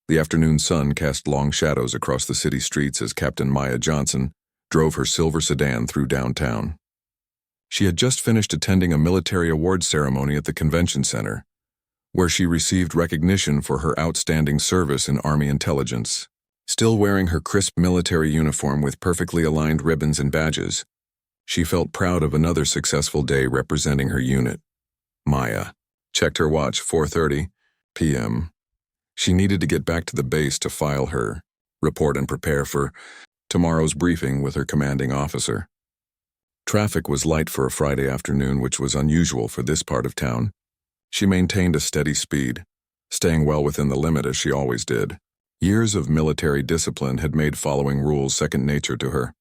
The afternoon sun cast long shadows across the city streets as Captain Maya Johnson drove her silver sedan through downtown. She had just finished attending a military awards ceremony at the convention center, where she received recognition for her outstanding service in Army intelligence. Still wearing her crisp military uniform with perfectly aligned ribbons and badges, she felt proud of another successful day representing her unit. Maya checked her watch, 4:30 p.m. She needed to get back to the base to file her report and prepare for tomorrow's briefing with her commanding officer. Traffic was light for a Friday afternoon, which was unusual for this part of town. She maintained a steady speed, staying well within the limit as she always did. Years of military discipline had made following rules second nature to her.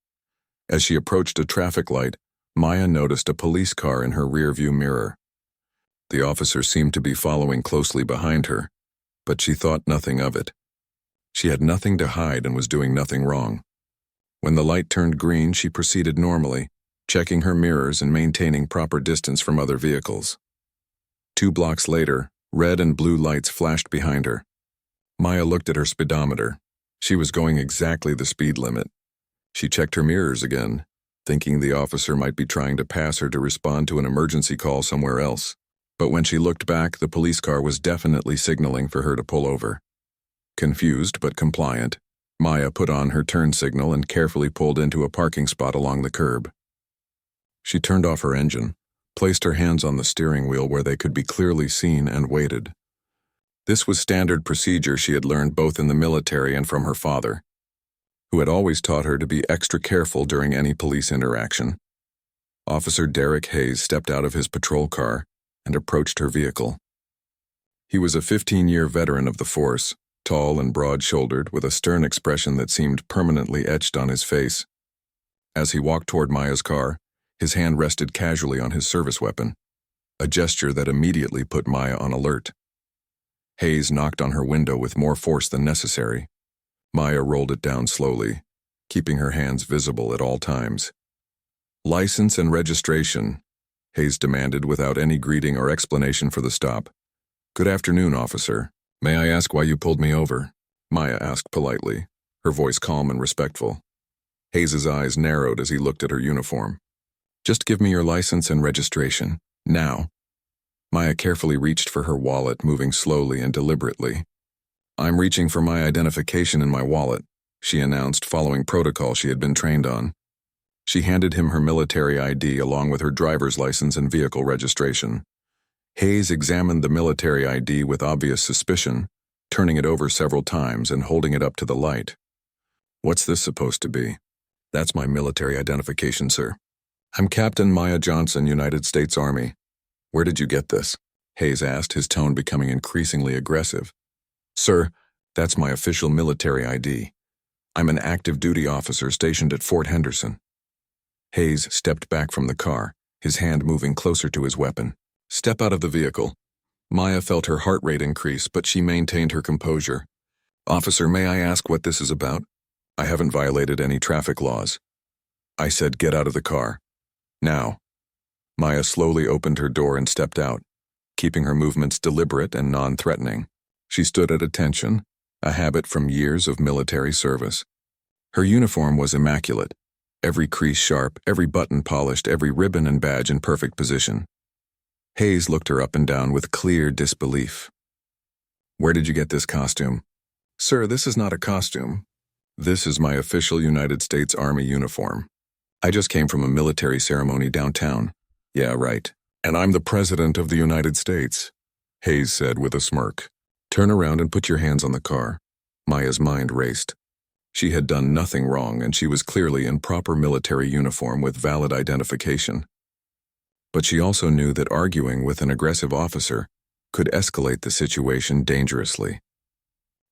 As she approached a traffic light, Maya noticed a police car in her rearview mirror. The officer seemed to be following closely behind her, but she thought nothing of it. She had nothing to hide and was doing nothing wrong. When the light turned green, she proceeded normally, checking her mirrors and maintaining proper distance from other vehicles. 2 blocks later, red and blue lights flashed behind her. Maya looked at her speedometer. She was going exactly the speed limit. She checked her mirrors again, thinking the officer might be trying to pass her to respond to an emergency call somewhere else. But when she looked back, the police car was definitely signaling for her to pull over. Confused but compliant, Maya put on her turn signal and carefully pulled into a parking spot along the curb. She turned off her engine, placed her hands on the steering wheel where they could be clearly seen, and waited. This was standard procedure she had learned both in the military and from her father, who had always taught her to be extra careful during any police interaction. Officer Derek Hayes stepped out of his patrol car and approached her vehicle. He was a 15-year veteran of the force, tall and broad-shouldered, with a stern expression that seemed permanently etched on his face. As he walked toward Maya's car, his hand rested casually on his service weapon, a gesture that immediately put Maya on alert. Hayes knocked on her window with more force than necessary. Maya rolled it down slowly, keeping her hands visible at all times. "License and registration," Hayes demanded without any greeting or explanation for the stop. "Good afternoon, officer. May I ask why you pulled me over?" Maya asked politely, her voice calm and respectful. Hayes's eyes narrowed as he looked at her uniform. "Just give me your license and registration, now." Maya carefully reached for her wallet, moving slowly and deliberately. "I'm reaching for my identification in my wallet," she announced, following protocol she had been trained on. She handed him her military ID along with her driver's license and vehicle registration. Hayes examined the military ID with obvious suspicion, turning it over several times and holding it up to the light. "What's this supposed to be?" "That's my military identification, sir. I'm Captain Maya Johnson, United States Army." "Where did you get this?" Hayes asked, his tone becoming increasingly aggressive. "Sir, that's my official military ID. I'm an active duty officer stationed at Fort Henderson." Hayes stepped back from the car, his hand moving closer to his weapon. "Step out of the vehicle." Maya felt her heart rate increase, but she maintained her composure. "Officer, may I ask what this is about?" "I haven't violated any traffic laws." "I said get out of the car. Now." Maya slowly opened her door and stepped out, keeping her movements deliberate and non-threatening. She stood at attention, a habit from years of military service. Her uniform was immaculate, every crease sharp, every button polished, every ribbon and badge in perfect position. Hayes looked her up and down with clear disbelief. "Where did you get this costume?" "Sir, this is not a costume. This is my official United States Army uniform. I just came from a military ceremony downtown." "Yeah, right. And I'm the President of the United States," Hayes said with a smirk. "Turn around and put your hands on the car." Maya's mind raced. She had done nothing wrong, and she was clearly in proper military uniform with valid identification. But she also knew that arguing with an aggressive officer could escalate the situation dangerously.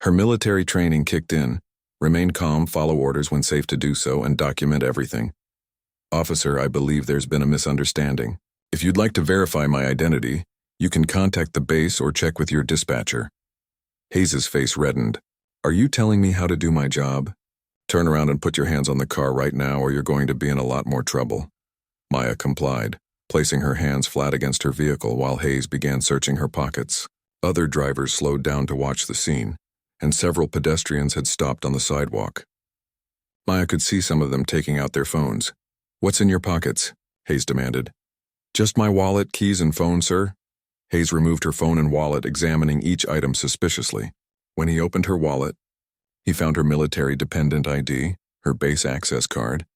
Her military training kicked in: remain calm, follow orders when safe to do so, and document everything. "Officer, I believe there's been a misunderstanding. If you'd like to verify my identity, you can contact the base or check with your dispatcher." Hayes's face reddened. "Are you telling me how to do my job?" "Turn around and put your hands on the car right now, or you're going to be in a lot more trouble." Maya complied, placing her hands flat against her vehicle while Hayes began searching her pockets. Other drivers slowed down to watch the scene, and several pedestrians had stopped on the sidewalk. Maya could see some of them taking out their phones. "What's in your pockets?" Hayes demanded. "Just my wallet, keys, and phone, sir." Hayes removed her phone and wallet, examining each item suspiciously. When he opened her wallet, he found her military dependent ID, her base access card,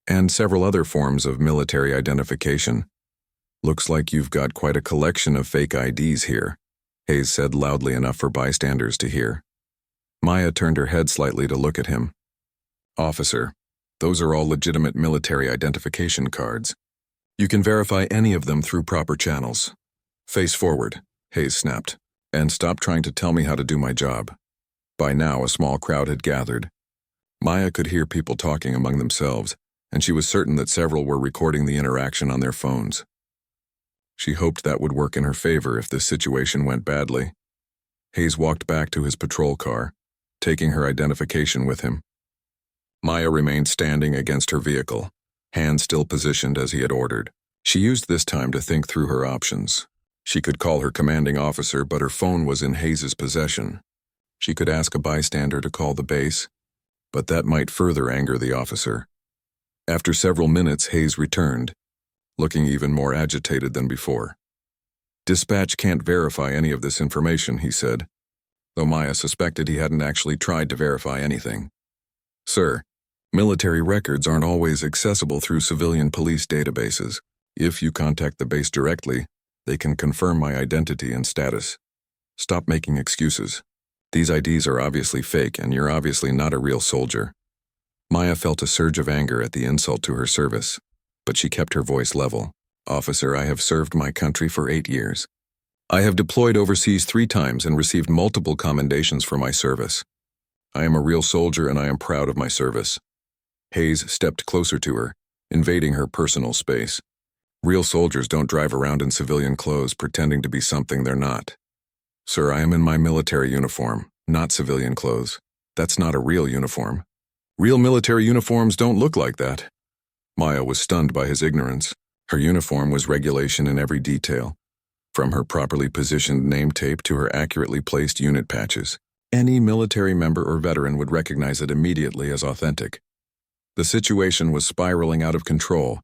and several other forms of military identification. "Looks like you've got quite a collection of fake IDs here," Hayes said loudly enough for bystanders to hear. Maya turned her head slightly to look at him. "Officer, those are all legitimate military identification cards. You can verify any of them through proper channels." "Face forward," Hayes snapped, "and stop trying to tell me how to do my job." By now, a small crowd had gathered. Maya could hear people talking among themselves, and she was certain that several were recording the interaction on their phones. She hoped that would work in her favor if this situation went badly. Hayes walked back to his patrol car, taking her identification with him. Maya remained standing against her vehicle, hands still positioned as he had ordered. She used this time to think through her options. She could call her commanding officer, but her phone was in Hayes's possession. She could ask a bystander to call the base, but that might further anger the officer. After several minutes, Hayes returned, looking even more agitated than before. "Dispatch can't verify any of this information," he said, though Maya suspected he hadn't actually tried to verify anything. "Sir, military records aren't always accessible through civilian police databases. If you contact the base directly, they can confirm my identity and status. Stop making excuses. These IDs are obviously fake, and you're obviously not a real soldier." Maya felt a surge of anger at the insult to her service, but she kept her voice level. "Officer, I have served my country for 8 years. I have deployed overseas 3 times and received multiple commendations for my service. I am a real soldier and I am proud of my service." Hayes stepped closer to her, invading her personal space. "Real soldiers don't drive around in civilian clothes pretending to be something they're not. Sir, I am in my military uniform, not civilian clothes. That's not a real uniform. Real military uniforms don't look like that." Maya was stunned by his ignorance. Her uniform was regulation in every detail, from her properly positioned name tape to her accurately placed unit patches. Any military member or veteran would recognize it immediately as authentic. The situation was spiraling out of control,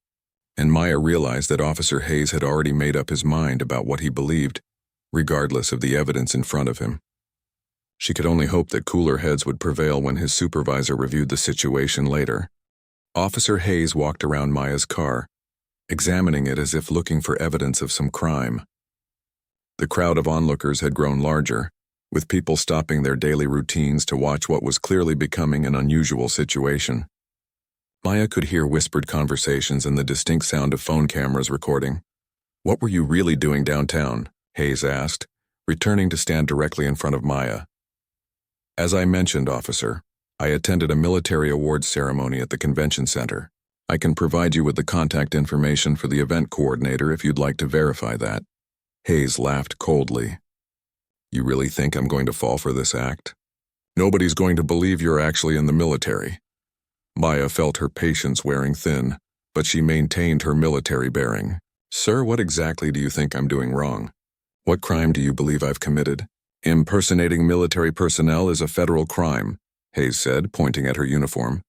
and Maya realized that Officer Hayes had already made up his mind about what he believed, regardless of the evidence in front of him. She could only hope that cooler heads would prevail when his supervisor reviewed the situation later. Officer Hayes walked around Maya's car, examining it as if looking for evidence of some crime. The crowd of onlookers had grown larger, with people stopping their daily routines to watch what was clearly becoming an unusual situation. Maya could hear whispered conversations and the distinct sound of phone cameras recording. "What were you really doing downtown?" Hayes asked, returning to stand directly in front of Maya. "As I mentioned, officer, I attended a military awards ceremony at the convention center. I can provide you with the contact information for the event coordinator if you'd like to verify that." Hayes laughed coldly. "You really think I'm going to fall for this act? Nobody's going to believe you're actually in the military." Maya felt her patience wearing thin, but she maintained her military bearing. "Sir, what exactly do you think I'm doing wrong? What crime do you believe I've committed?" "Impersonating military personnel is a federal crime," Hayes said, pointing at her uniform.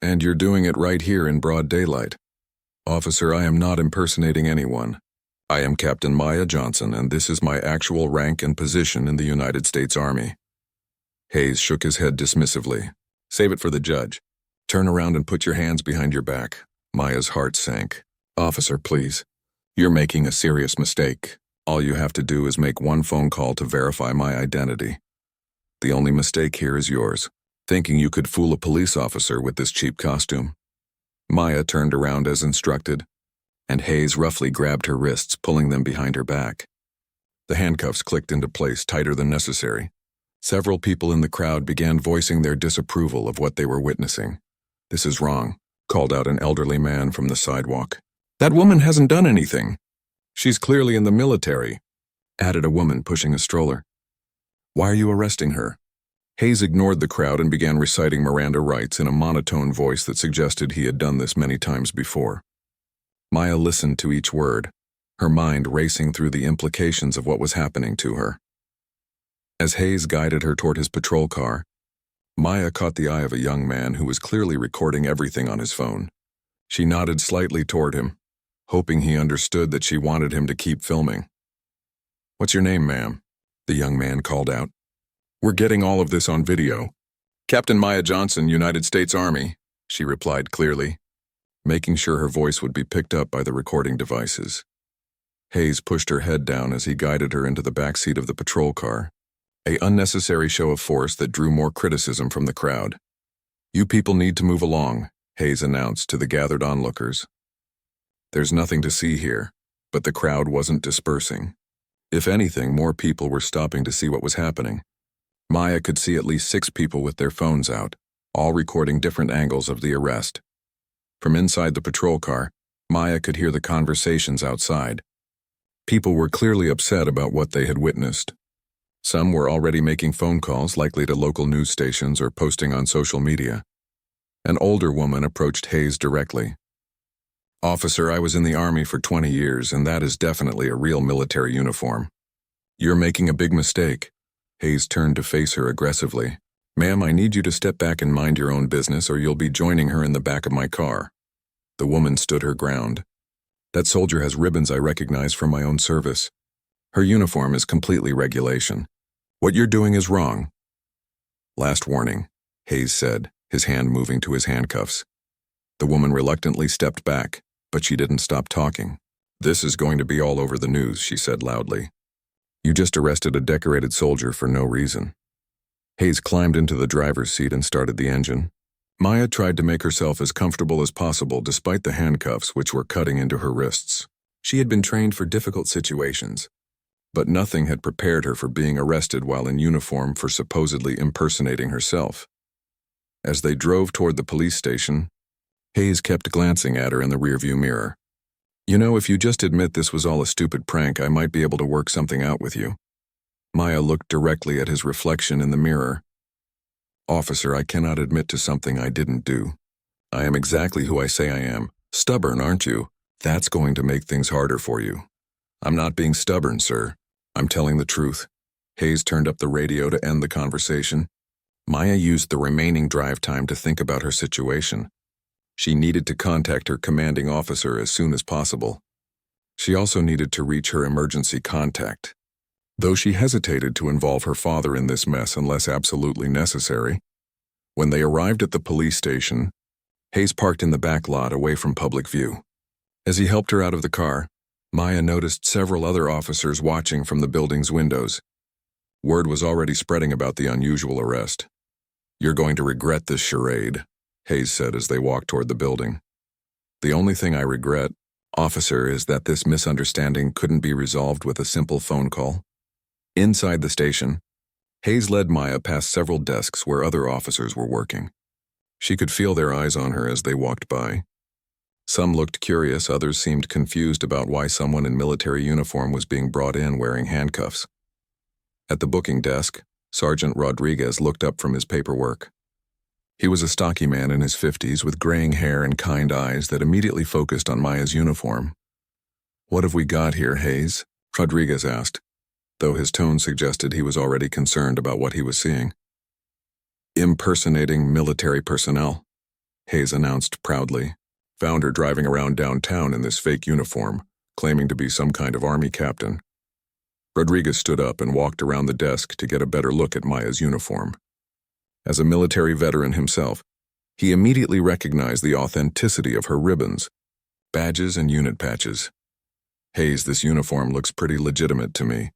"And you're doing it right here in broad daylight." "Officer, I am not impersonating anyone. I am Captain Maya Johnson, and this is my actual rank and position in the United States Army." Hayes shook his head dismissively. "Save it for the judge. Turn around and put your hands behind your back." Maya's heart sank. "Officer, please. You're making a serious mistake. All you have to do is make one phone call to verify my identity. The only mistake here is yours, thinking you could fool a police officer with this cheap costume." Maya turned around as instructed, and Hayes roughly grabbed her wrists, pulling them behind her back. The handcuffs clicked into place tighter than necessary. Several people in the crowd began voicing their disapproval of what they were witnessing. "This is wrong," called out an elderly man from the sidewalk. "That woman hasn't done anything. She's clearly in the military," added a woman pushing a stroller. "Why are you arresting her?" Hayes ignored the crowd and began reciting Miranda rights in a monotone voice that suggested he had done this many times before. Maya listened to each word, her mind racing through the implications of what was happening to her. As Hayes guided her toward his patrol car, Maya caught the eye of a young man who was clearly recording everything on his phone. She nodded slightly toward him, hoping he understood that she wanted him to keep filming. "What's your name, ma'am?" the young man called out. "We're getting all of this on video." "Captain Maya Johnson, United States Army," she replied clearly, making sure her voice would be picked up by the recording devices. Hayes pushed her head down as he guided her into the back seat of the patrol car, an unnecessary show of force that drew more criticism from the crowd. "You people need to move along," Hayes announced to the gathered onlookers. There's nothing to see here, but the crowd wasn't dispersing. If anything, more people were stopping to see what was happening. Maya could see at least 6 people with their phones out, all recording different angles of the arrest. From inside the patrol car, Maya could hear the conversations outside. People were clearly upset about what they had witnessed. Some were already making phone calls, likely to local news stations or posting on social media. An older woman approached Hayes directly. "Officer, I was in the Army for 20 years, and that is definitely a real military uniform. You're making a big mistake." Hayes turned to face her aggressively. "Ma'am, I need you to step back and mind your own business, or you'll be joining her in the back of my car." The woman stood her ground. "That soldier has ribbons I recognize from my own service. Her uniform is completely regulation. What you're doing is wrong." "Last warning," Hayes said, his hand moving to his handcuffs. The woman reluctantly stepped back, but she didn't stop talking. "This is going to be all over the news," she said loudly. "You just arrested a decorated soldier for no reason." Hayes climbed into the driver's seat and started the engine. Maya tried to make herself as comfortable as possible despite the handcuffs which were cutting into her wrists. She had been trained for difficult situations, but nothing had prepared her for being arrested while in uniform for supposedly impersonating herself. As they drove toward the police station, Hayes kept glancing at her in the rearview mirror. "You know, if you just admit this was all a stupid prank, I might be able to work something out with you." Maya looked directly at his reflection in the mirror. "Officer, I cannot admit to something I didn't do. I am exactly who I say I am. Stubborn, aren't you? That's going to make things harder for you." "I'm not being stubborn, sir. I'm telling the truth." Hayes turned up the radio to end the conversation. Maya used the remaining drive time to think about her situation. She needed to contact her commanding officer as soon as possible. She also needed to reach her emergency contact. Though she hesitated to involve her father in this mess unless absolutely necessary. When they arrived at the police station, Hayes parked in the back lot away from public view. As he helped her out of the car, Maya noticed several other officers watching from the building's windows. Word was already spreading about the unusual arrest. "You're going to regret this charade," Hayes said as they walked toward the building. "The only thing I regret, officer, is that this misunderstanding couldn't be resolved with a simple phone call." Inside the station, Hayes led Maya past several desks where other officers were working. She could feel their eyes on her as they walked by. Some looked curious, others seemed confused about why someone in military uniform was being brought in wearing handcuffs. At the booking desk, Sergeant Rodriguez looked up from his paperwork. He was a stocky man in his 50s with graying hair and kind eyes that immediately focused on Maya's uniform. "What have we got here, Hayes?" Rodriguez asked, though his tone suggested he was already concerned about what he was seeing. "Impersonating military personnel," Hayes announced proudly. "Found her driving around downtown in this fake uniform, claiming to be some kind of army captain." Rodriguez stood up and walked around the desk to get a better look at Maya's uniform. As a military veteran himself, he immediately recognized the authenticity of her ribbons, badges, and unit patches. "Hayes, this uniform looks pretty legitimate to me,"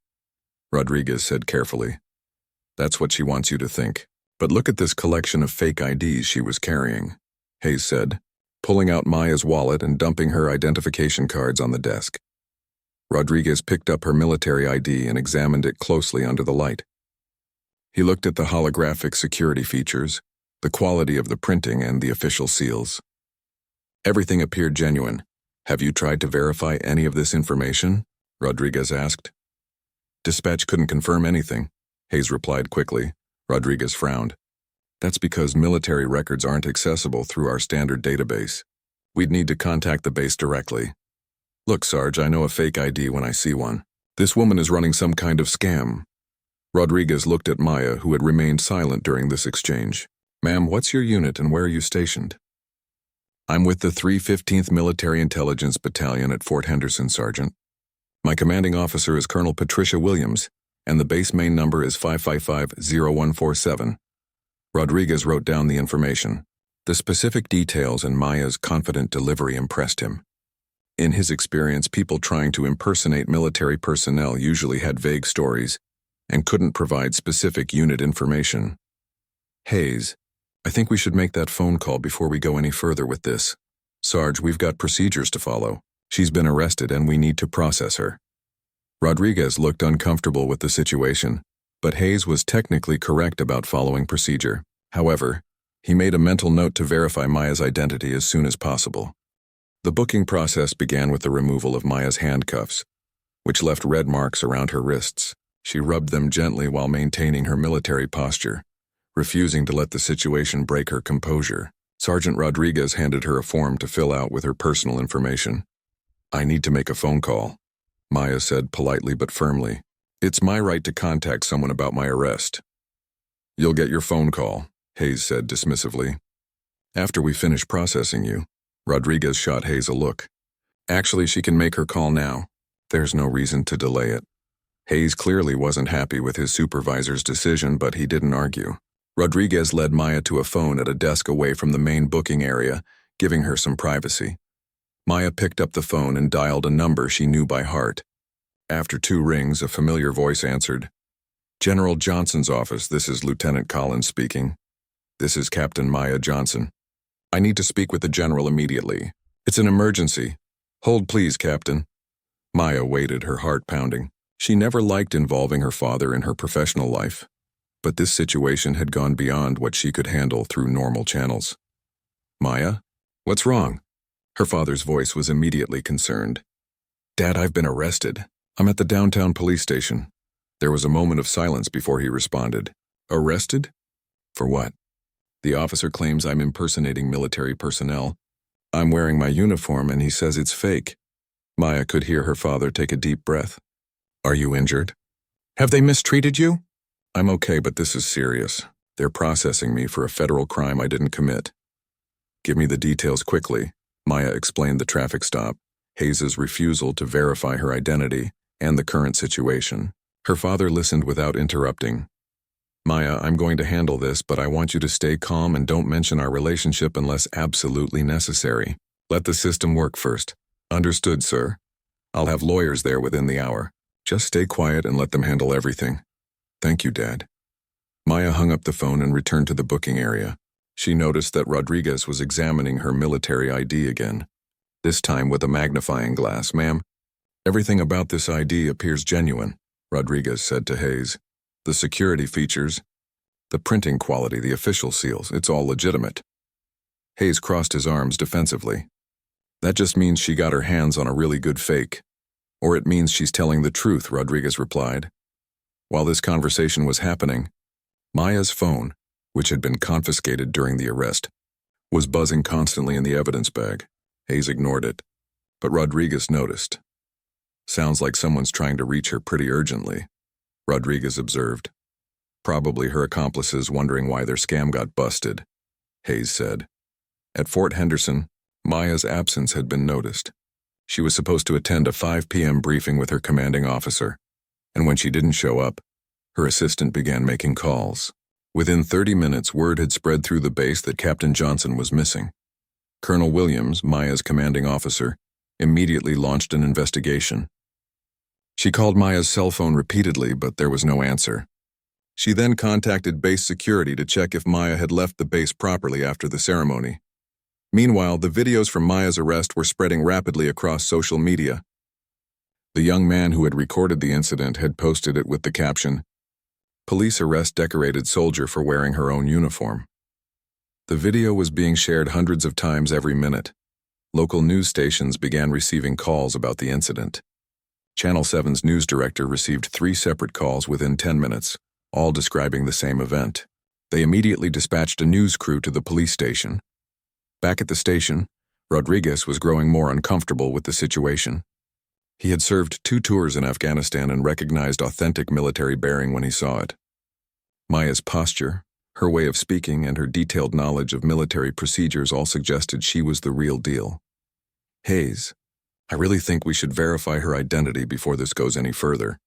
Rodriguez said carefully. "That's what she wants you to think. But look at this collection of fake IDs she was carrying," Hayes said, pulling out Maya's wallet and dumping her identification cards on the desk. Rodriguez picked up her military ID and examined it closely under the light. He looked at the holographic security features, the quality of the printing, and the official seals. Everything appeared genuine. "Have you tried to verify any of this information?" Rodriguez asked. "Dispatch couldn't confirm anything," Hayes replied quickly. Rodriguez frowned. "That's because military records aren't accessible through our standard database. We'd need to contact the base directly. Look, Sarge, I know a fake ID when I see one. This woman is running some kind of scam." Rodriguez looked at Maya, who had remained silent during this exchange. "Ma'am, what's your unit and where are you stationed?" "I'm with the 315th Military Intelligence Battalion at Fort Henderson, Sergeant. My commanding officer is Colonel Patricia Williams, and the base main number is 555-0147. Rodriguez wrote down the information. The specific details and Maya's confident delivery impressed him. In his experience, people trying to impersonate military personnel usually had vague stories and couldn't provide specific unit information. "Hayes, I think we should make that phone call before we go any further with this. Sarge, we've got procedures to follow. She's been arrested and we need to process her." Rodriguez looked uncomfortable with the situation, but Hayes was technically correct about following procedure. However, he made a mental note to verify Maya's identity as soon as possible. The booking process began with the removal of Maya's handcuffs, which left red marks around her wrists. She rubbed them gently while maintaining her military posture, refusing to let the situation break her composure. Sergeant Rodriguez handed her a form to fill out with her personal information. "I need to make a phone call," Maya said politely but firmly. "It's my right to contact someone about my arrest." "You'll get your phone call," Hayes said dismissively. "After we finish processing you." Rodriguez shot Hayes a look. "Actually, she can make her call now. There's no reason to delay it." Hayes clearly wasn't happy with his supervisor's decision, but he didn't argue. Rodriguez led Maya to a phone at a desk away from the main booking area, giving her some privacy. Maya picked up the phone and dialed a number she knew by heart. After 2 rings, a familiar voice answered. "General Johnson's office, this is Lieutenant Collins speaking. This is Captain Maya Johnson. I need to speak with the General immediately. It's an emergency. Hold please, Captain." Maya waited, her heart pounding. She never liked involving her father in her professional life, but this situation had gone beyond what she could handle through normal channels. "Maya? What's wrong?" Her father's voice was immediately concerned. "Dad, I've been arrested. I'm at the downtown police station." There was a moment of silence before he responded. "Arrested? For what?" "The officer claims I'm impersonating military personnel. I'm wearing my uniform and he says it's fake." Maya could hear her father take a deep breath. "Are you injured?" "Have they mistreated you?" "I'm okay, but this is serious. They're processing me for a federal crime I didn't commit." "Give me the details quickly." Maya explained the traffic stop, Hayes' refusal to verify her identity, and the current situation. Her father listened without interrupting. "Maya, I'm going to handle this, but I want you to stay calm and don't mention our relationship unless absolutely necessary. Let the system work first." "Understood, sir. I'll have lawyers there within the hour. Just stay quiet and let them handle everything." "Thank you, Dad." Maya hung up the phone and returned to the booking area. She noticed that Rodriguez was examining her military ID again, this time with a magnifying glass. "Ma'am, everything about this ID appears genuine," Rodriguez said to Hayes. "The security features, the printing quality, the official seals, it's all legitimate." Hayes crossed his arms defensively. "That just means she got her hands on a really good fake. Or it means she's telling the truth," Rodriguez replied. While this conversation was happening, Maya's phone, which had been confiscated during the arrest, was buzzing constantly in the evidence bag. Hayes ignored it, but Rodriguez noticed. "Sounds like someone's trying to reach her pretty urgently," Rodriguez observed. "Probably her accomplices wondering why their scam got busted," Hayes said. At Fort Henderson, Maya's absence had been noticed. She was supposed to attend a 5 p.m. briefing with her commanding officer, and when she didn't show up, her assistant began making calls. Within 30 minutes, word had spread through the base that Captain Johnson was missing. Colonel Williams, Maya's commanding officer, immediately launched an investigation. She called Maya's cell phone repeatedly, but there was no answer. She then contacted base security to check if Maya had left the base properly after the ceremony. Meanwhile, the videos from Maya's arrest were spreading rapidly across social media. The young man who had recorded the incident had posted it with the caption, "Police arrest decorated soldier for wearing her own uniform." The video was being shared hundreds of times every minute. Local news stations began receiving calls about the incident. Channel 7's news director received 3 separate calls within 10 minutes, all describing the same event. They immediately dispatched a news crew to the police station. Back at the station, Rodriguez was growing more uncomfortable with the situation. He had served 2 tours in Afghanistan and recognized authentic military bearing when he saw it. Maya's posture, her way of speaking, and her detailed knowledge of military procedures all suggested she was the real deal. Hayes, I really think we should verify her identity before this goes any further,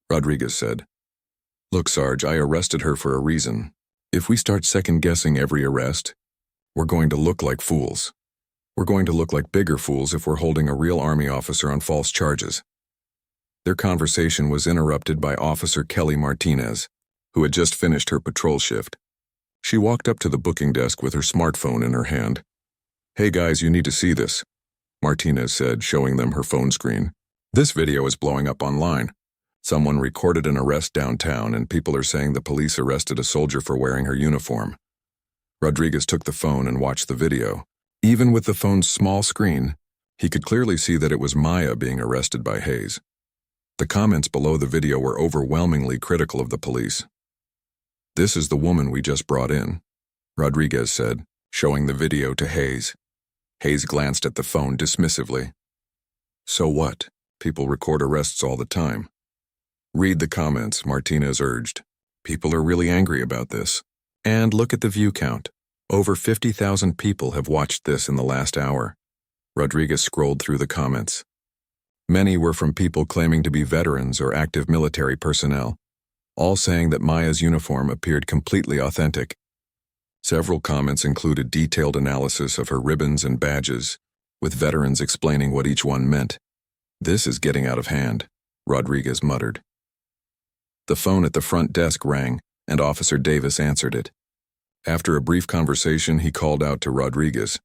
Rodriguez said. Look, Sarge, I arrested her for a reason. If we start second-guessing every arrest, we're going to look like fools. We're going to look like bigger fools if we're holding a real Army officer on false charges. Their conversation was interrupted by Officer Kelly Martinez, who had just finished her patrol shift. She walked up to the booking desk with her smartphone in her hand. Hey guys, you need to see this, Martinez said, showing them her phone screen. This video is blowing up online. Someone recorded an arrest downtown, and people are saying the police arrested a soldier for wearing her uniform. Rodriguez took the phone and watched the video. Even with the phone's small screen, he could clearly see that it was Maya being arrested by Hayes. The comments below the video were overwhelmingly critical of the police. This is the woman we just brought in, Rodriguez said, showing the video to Hayes. Hayes glanced at the phone dismissively. So what? People record arrests all the time. Read the comments, Martinez urged. People are really angry about this. And look at the view count. Over 50,000 people have watched this in the last hour. Rodriguez scrolled through the comments. Many were from people claiming to be veterans or active military personnel, all saying that Maya's uniform appeared completely authentic. Several comments included detailed analysis of her ribbons and badges, with veterans explaining what each one meant. This is getting out of hand, Rodriguez muttered. The phone at the front desk rang, and Officer Davis answered it. After a brief conversation, he called out to Rodriguez.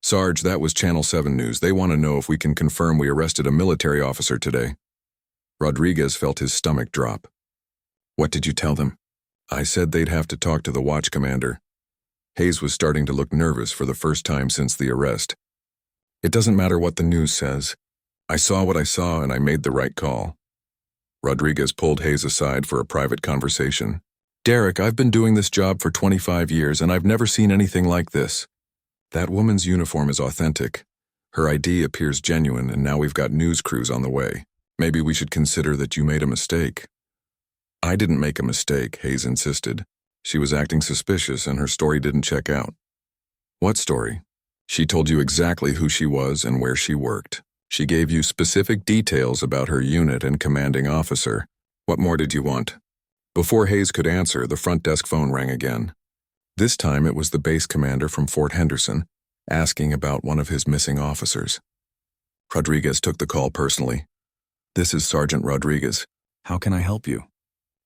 Sarge, that was Channel 7 News. They want to know if we can confirm we arrested a military officer today. Rodriguez felt his stomach drop. What did you tell them? I said they'd have to talk to the watch commander. Hayes was starting to look nervous for the first time since the arrest. It doesn't matter what the news says. I saw what I saw and I made the right call. Rodriguez pulled Hayes aside for a private conversation. Derek, I've been doing this job for 25 years and I've never seen anything like this. That woman's uniform is authentic. Her ID appears genuine, and now we've got news crews on the way. Maybe we should consider that you made a mistake. I didn't make a mistake, Hayes insisted. She was acting suspicious and her story didn't check out. What story? She told you exactly who she was and where she worked. She gave you specific details about her unit and commanding officer. What more did you want? Before Hayes could answer, the front desk phone rang again. This time it was the base commander from Fort Henderson, asking about one of his missing officers. Rodriguez took the call personally. This is Sergeant Rodriguez. How can I help you?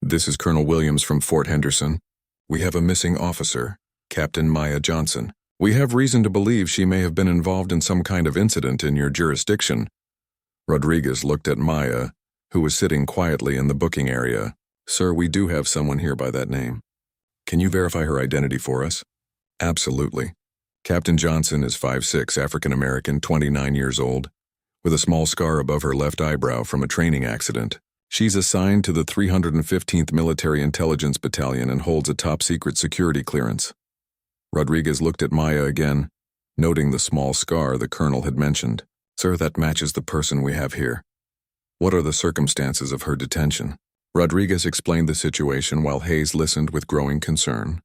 This is Colonel Williams from Fort Henderson. We have a missing officer, Captain Maya Johnson. We have reason to believe she may have been involved in some kind of incident in your jurisdiction. Rodriguez looked at Maya, who was sitting quietly in the booking area. Sir, we do have someone here by that name. Can you verify her identity for us? Absolutely. Captain Johnson is 5'6", African-American, 29 years old, with a small scar above her left eyebrow from a training accident. She's assigned to the 315th Military Intelligence Battalion and holds a top-secret security clearance. Rodriguez looked at Maya again, noting the small scar the colonel had mentioned. Sir, that matches the person we have here. What are the circumstances of her detention? Rodriguez explained the situation while Hayes listened with growing concern.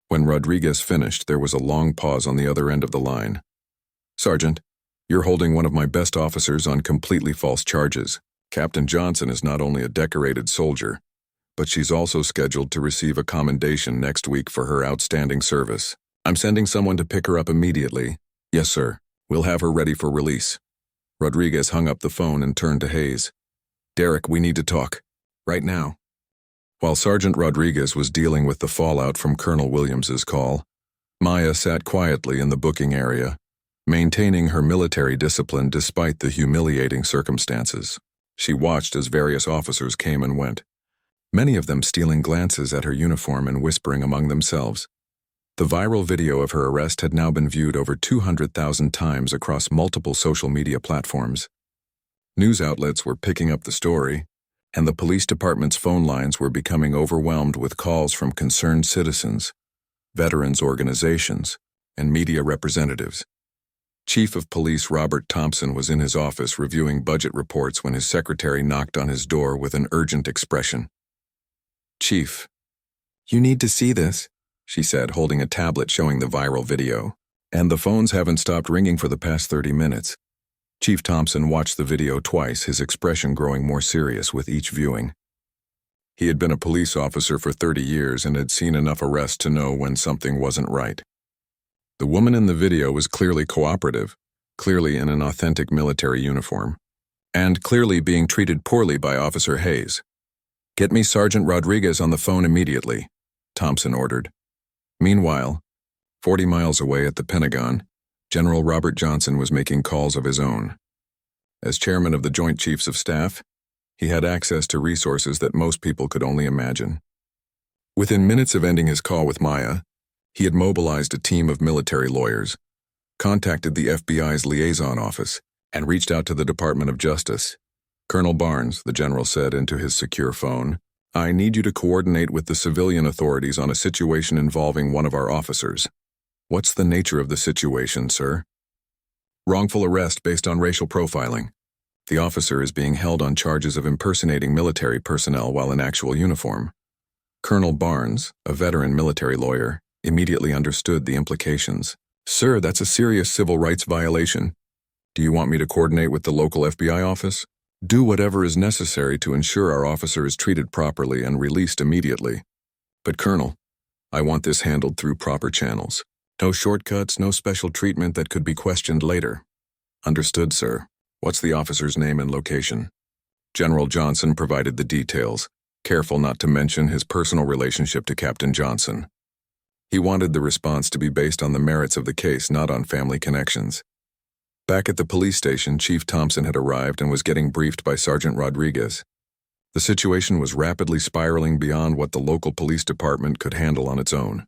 When Rodriguez finished, there was a long pause on the other end of the line. Sergeant, you're holding one of my best officers on completely false charges. Captain Johnson is not only a decorated soldier, but she's also scheduled to receive a commendation next week for her outstanding service. I'm sending someone to pick her up immediately. Yes, sir. We'll have her ready for release. Rodriguez hung up the phone and turned to Hayes. Derek, we need to talk. Right now. While Sergeant Rodriguez was dealing with the fallout from Colonel Williams's call, Maya sat quietly in the booking area, maintaining her military discipline despite the humiliating circumstances. She watched as various officers came and went, many of them stealing glances at her uniform and whispering among themselves. The viral video of her arrest had now been viewed over 200,000 times across multiple social media platforms. News outlets were picking up the story, and the police department's phone lines were becoming overwhelmed with calls from concerned citizens, veterans organizations, and media representatives. Chief of Police Robert Thompson was in his office reviewing budget reports when his secretary knocked on his door with an urgent expression. "Chief, you need to see this," she said, holding a tablet showing the viral video. "And the phones haven't stopped ringing for the past 30 minutes. Chief Thompson watched the video twice, his expression growing more serious with each viewing. He had been a police officer for 30 years and had seen enough arrests to know when something wasn't right. The woman in the video was clearly cooperative, clearly in an authentic military uniform, and clearly being treated poorly by Officer Hayes. "Get me Sergeant Rodriguez on the phone immediately," Thompson ordered. Meanwhile, 40 miles away at the Pentagon, General Robert Johnson was making calls of his own. As chairman of the Joint Chiefs of Staff, he had access to resources that most people could only imagine. Within minutes of ending his call with Maya, he had mobilized a team of military lawyers, contacted the FBI's liaison office, and reached out to the Department of Justice. "Colonel Barnes," the general said into his secure phone, "I need you to coordinate with the civilian authorities on a situation involving one of our officers." "What's the nature of the situation, sir?" "Wrongful arrest based on racial profiling. The officer is being held on charges of impersonating military personnel while in actual uniform." Colonel Barnes, a veteran military lawyer, immediately understood the implications. "Sir, that's a serious civil rights violation. Do you want me to coordinate with the local FBI office?" "Do whatever is necessary to ensure our officer is treated properly and released immediately. But Colonel, I want this handled through proper channels. No shortcuts, no special treatment that could be questioned later." "Understood, sir. What's the officer's name and location?" General Johnson provided the details, careful not to mention his personal relationship to Captain Johnson. He wanted the response to be based on the merits of the case, not on family connections. Back at the police station, Chief Thompson had arrived and was getting briefed by Sergeant Rodriguez. The situation was rapidly spiraling beyond what the local police department could handle on its own.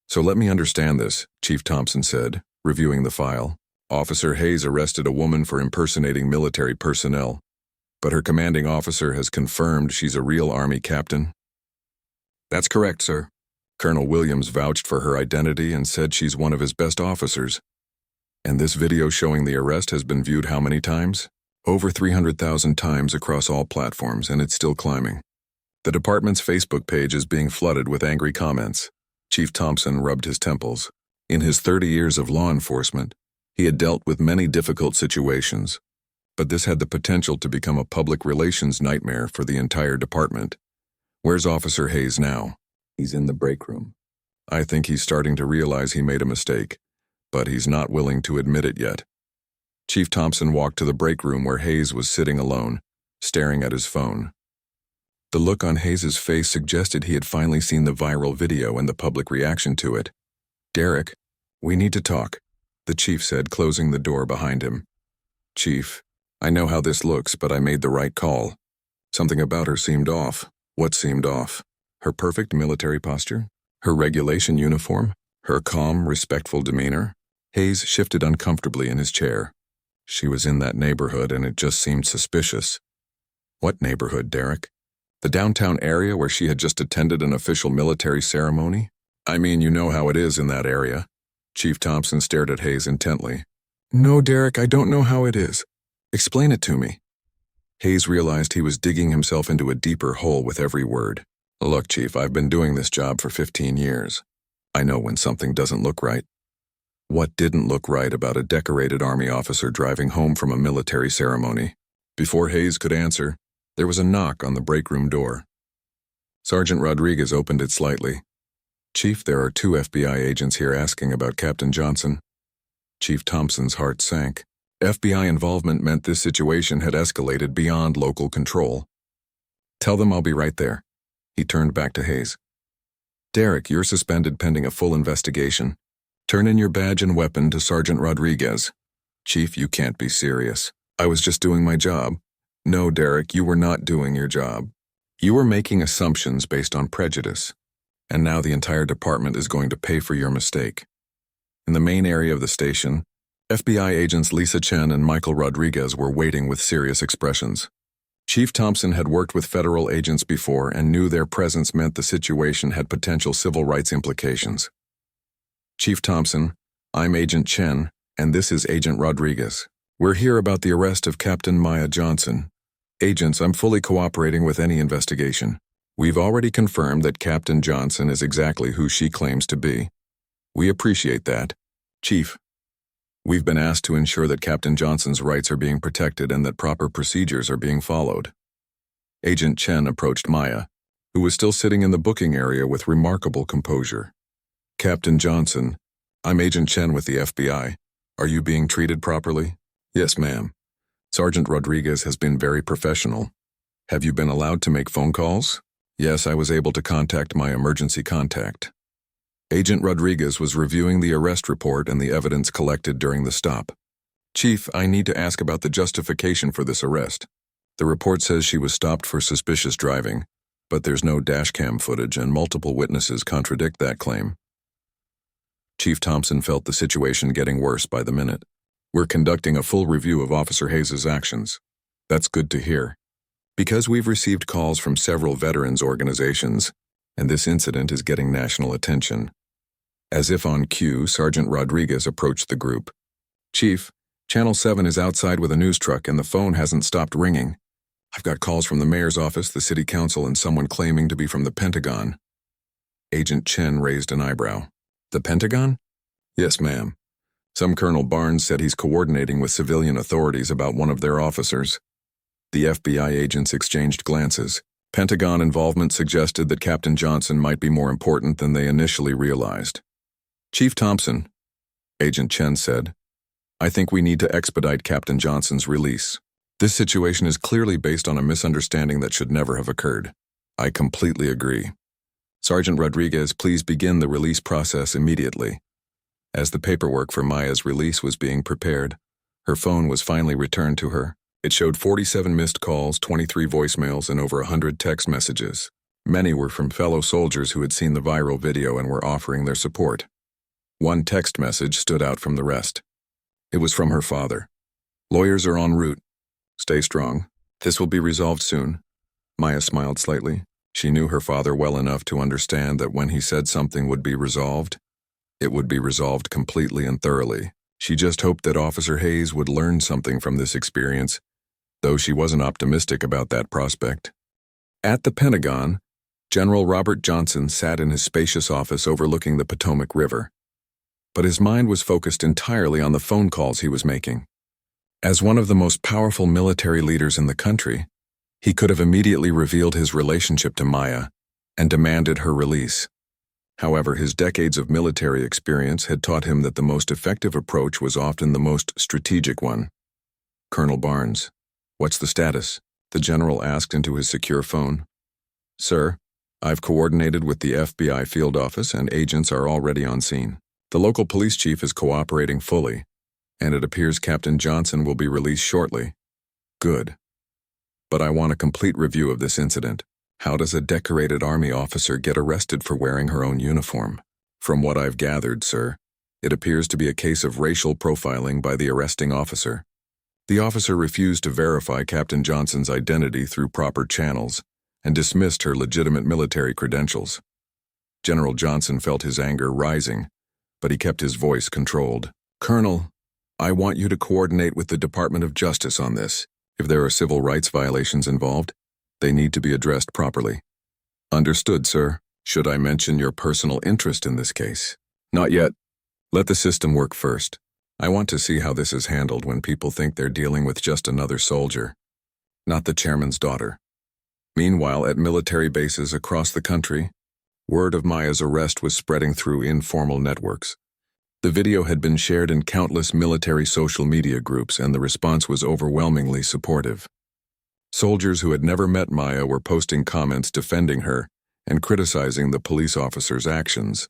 "So let me understand this," Chief Thompson said, reviewing the file. "Officer Hayes arrested a woman for impersonating military personnel, but her commanding officer has confirmed she's a real Army captain?" "That's correct, sir. Colonel Williams vouched for her identity and said she's one of his best officers." "And this video showing the arrest has been viewed how many times?" "Over 300,000 times across all platforms, and it's still climbing. The department's Facebook page is being flooded with angry comments." Chief Thompson rubbed his temples. In his 30 years of law enforcement, he had dealt with many difficult situations, but this had the potential to become a public relations nightmare for the entire department. "Where's Officer Hayes now?" "He's in the break room. I think he's starting to realize he made a mistake, but he's not willing to admit it yet." Chief Thompson walked to the break room where Hayes was sitting alone, staring at his phone. The look on Hayes's face suggested he had finally seen the viral video and the public reaction to it. "Derek, we need to talk," the chief said, closing the door behind him. "Chief, I know how this looks, but I made the right call. Something about her seemed off." "What seemed off?" "Her perfect military posture, her regulation uniform, her calm, respectful demeanor." Hayes shifted uncomfortably in his chair. "She was in that neighborhood and it just seemed suspicious." "What neighborhood, Derek?" "The downtown area where she had just attended an official military ceremony?" "I mean, you know how it is in that area." Chief Thompson stared at Hayes intently. "No, Derek, I don't know how it is. Explain it to me." Hayes realized he was digging himself into a deeper hole with every word. "Look, Chief, I've been doing this job for 15 years. I know when something doesn't look right." What didn't look right about a decorated Army officer driving home from a military ceremony? Before Hayes could answer, there was a knock on the break room door. Sergeant Rodriguez opened it slightly. "Chief, there are 2 FBI agents here asking about Captain Johnson." Chief Thompson's heart sank. FBI involvement meant this situation had escalated beyond local control. "Tell them I'll be right there." He turned back to Hayes. "Derek, you're suspended pending a full investigation. Turn in your badge and weapon to Sergeant Rodriguez." "Chief, you can't be serious. I was just doing my job." "No, Derek, you were not doing your job. You were making assumptions based on prejudice. And now the entire department is going to pay for your mistake." In the main area of the station, FBI agents Lisa Chen and Michael Rodriguez were waiting with serious expressions. Chief Thompson had worked with federal agents before and knew their presence meant the situation had potential civil rights implications. "Chief Thompson, I'm Agent Chen, and this is Agent Rodriguez. We're here about the arrest of Captain Maya Johnson. Agents, I'm fully cooperating with any investigation. We've already confirmed that Captain Johnson is exactly who she claims to be. We appreciate that. Chief, we've been asked to ensure that Captain Johnson's rights are being protected and that proper procedures are being followed. Agent Chen approached Maya, who was still sitting in the booking area with remarkable composure. Captain Johnson, I'm Agent Chen with the FBI. Are you being treated properly? Yes, ma'am. Sergeant Rodriguez has been very professional. Have you been allowed to make phone calls? Yes, I was able to contact my emergency contact. Agent Rodriguez was reviewing the arrest report and the evidence collected during the stop. Chief, I need to ask about the justification for this arrest. The report says she was stopped for suspicious driving, but there's no dashcam footage and multiple witnesses contradict that claim. Chief Thompson felt the situation getting worse by the minute. We're conducting a full review of Officer Hayes' actions. That's good to hear. Because we've received calls from several veterans organizations, and this incident is getting national attention. As if on cue, Sergeant Rodriguez approached the group. Chief, Channel 7 is outside with a news truck and the phone hasn't stopped ringing. I've got calls from the mayor's office, the city council, and someone claiming to be from the Pentagon. Agent Chen raised an eyebrow. The Pentagon? Yes, ma'am. Some Colonel Barnes said he's coordinating with civilian authorities about one of their officers. The FBI agents exchanged glances. Pentagon involvement suggested that Captain Johnson might be more important than they initially realized. Chief Thompson, Agent Chen said, I think we need to expedite Captain Johnson's release. This situation is clearly based on a misunderstanding that should never have occurred. I completely agree. Sergeant Rodriguez, please begin the release process immediately. As the paperwork for Maya's release was being prepared, her phone was finally returned to her. It showed 47 missed calls, 23 voicemails, and over 100 text messages. Many were from fellow soldiers who had seen the viral video and were offering their support. One text message stood out from the rest. It was from her father. Lawyers are en route. Stay strong. This will be resolved soon. Maya smiled slightly. She knew her father well enough to understand that when he said something would be resolved, it would be resolved completely and thoroughly. She just hoped that Officer Hayes would learn something from this experience, though she wasn't optimistic about that prospect. At the Pentagon, General Robert Johnson sat in his spacious office overlooking the Potomac River. But his mind was focused entirely on the phone calls he was making. As one of the most powerful military leaders in the country, he could have immediately revealed his relationship to Maya and demanded her release. However, his decades of military experience had taught him that the most effective approach was often the most strategic one. Colonel Barnes, what's the status? The general asked into his secure phone. Sir, I've coordinated with the FBI field office and agents are already on scene. The local police chief is cooperating fully, and it appears Captain Johnson will be released shortly. Good. But I want a complete review of this incident. How does a decorated Army officer get arrested for wearing her own uniform? From what I've gathered, sir, it appears to be a case of racial profiling by the arresting officer. The officer refused to verify Captain Johnson's identity through proper channels and dismissed her legitimate military credentials. General Johnson felt his anger rising, but he kept his voice controlled. Colonel, I want you to coordinate with the Department of Justice on this. If there are civil rights violations involved, they need to be addressed properly. Understood, sir. Should I mention your personal interest in this case? Not yet. Let the system work first. I want to see how this is handled when people think they're dealing with just another soldier, not the chairman's daughter. Meanwhile, at military bases across the country, word of Maya's arrest was spreading through informal networks. The video had been shared in countless military social media groups, and the response was overwhelmingly supportive. Soldiers who had never met Maya were posting comments defending her and criticizing the police officer's actions.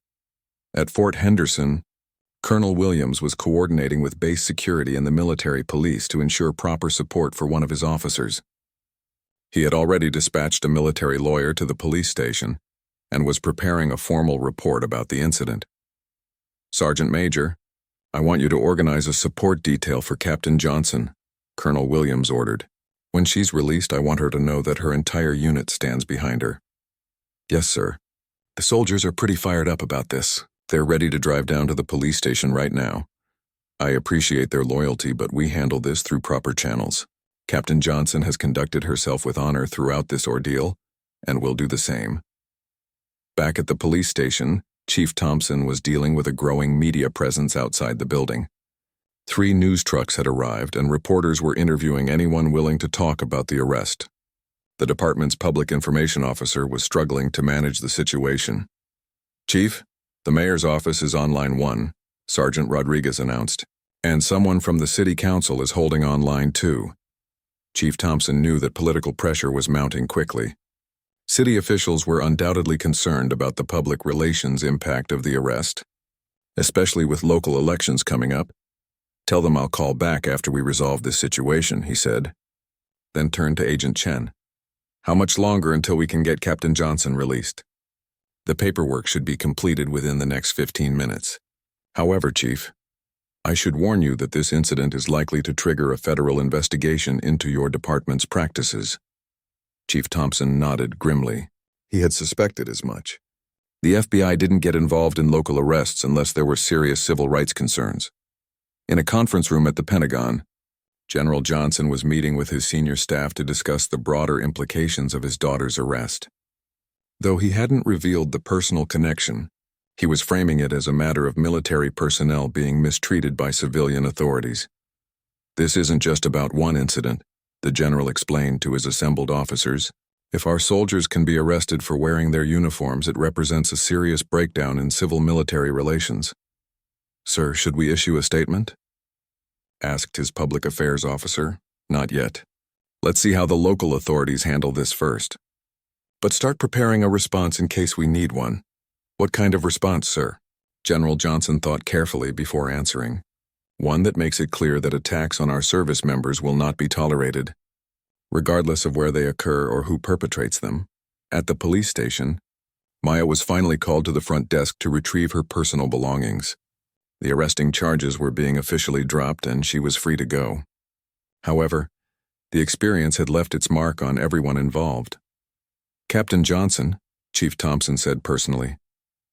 At Fort Henderson, Colonel Williams was coordinating with base security and the military police to ensure proper support for one of his officers. He had already dispatched a military lawyer to the police station and was preparing a formal report about the incident. Sergeant Major, I want you to organize a support detail for Captain Johnson, Colonel Williams ordered. When she's released, I want her to know that her entire unit stands behind her. Yes, sir. The soldiers are pretty fired up about this. They're ready to drive down to the police station right now. I appreciate their loyalty, but we handle this through proper channels. Captain Johnson has conducted herself with honor throughout this ordeal, and will do the same. Back at the police station, Chief Thompson was dealing with a growing media presence outside the building. 3 news trucks had arrived, and reporters were interviewing anyone willing to talk about the arrest. The department's public information officer was struggling to manage the situation. "Chief, the mayor's office is on line 1, Sergeant Rodriguez announced, and someone from the city council is holding on line 2. Chief Thompson knew that political pressure was mounting quickly. City officials were undoubtedly concerned about the public relations impact of the arrest, especially with local elections coming up. "Tell them I'll call back after we resolve this situation," he said, then turned to Agent Chen. "How much longer until we can get Captain Johnson released?" "The paperwork should be completed within the next 15 minutes. However, Chief, I should warn you that this incident is likely to trigger a federal investigation into your department's practices." Chief Thompson nodded grimly. He had suspected as much. The FBI didn't get involved in local arrests unless there were serious civil rights concerns. In a conference room at the Pentagon, General Johnson was meeting with his senior staff to discuss the broader implications of his daughter's arrest. Though he hadn't revealed the personal connection, he was framing it as a matter of military personnel being mistreated by civilian authorities. "This isn't just about one incident," the general explained to his assembled officers. "If our soldiers can be arrested for wearing their uniforms, it represents a serious breakdown in civil-military relations." "Sir, should we issue a statement?" asked his public affairs officer. "Not yet. Let's see how the local authorities handle this first. But start preparing a response in case we need one." "What kind of response, sir?" General Johnson thought carefully before answering. "One that makes it clear that attacks on our service members will not be tolerated, regardless of where they occur or who perpetrates them." At the police station, Maya was finally called to the front desk to retrieve her personal belongings. The arresting charges were being officially dropped, and she was free to go. However, the experience had left its mark on everyone involved. "Captain Johnson," Chief Thompson said personally,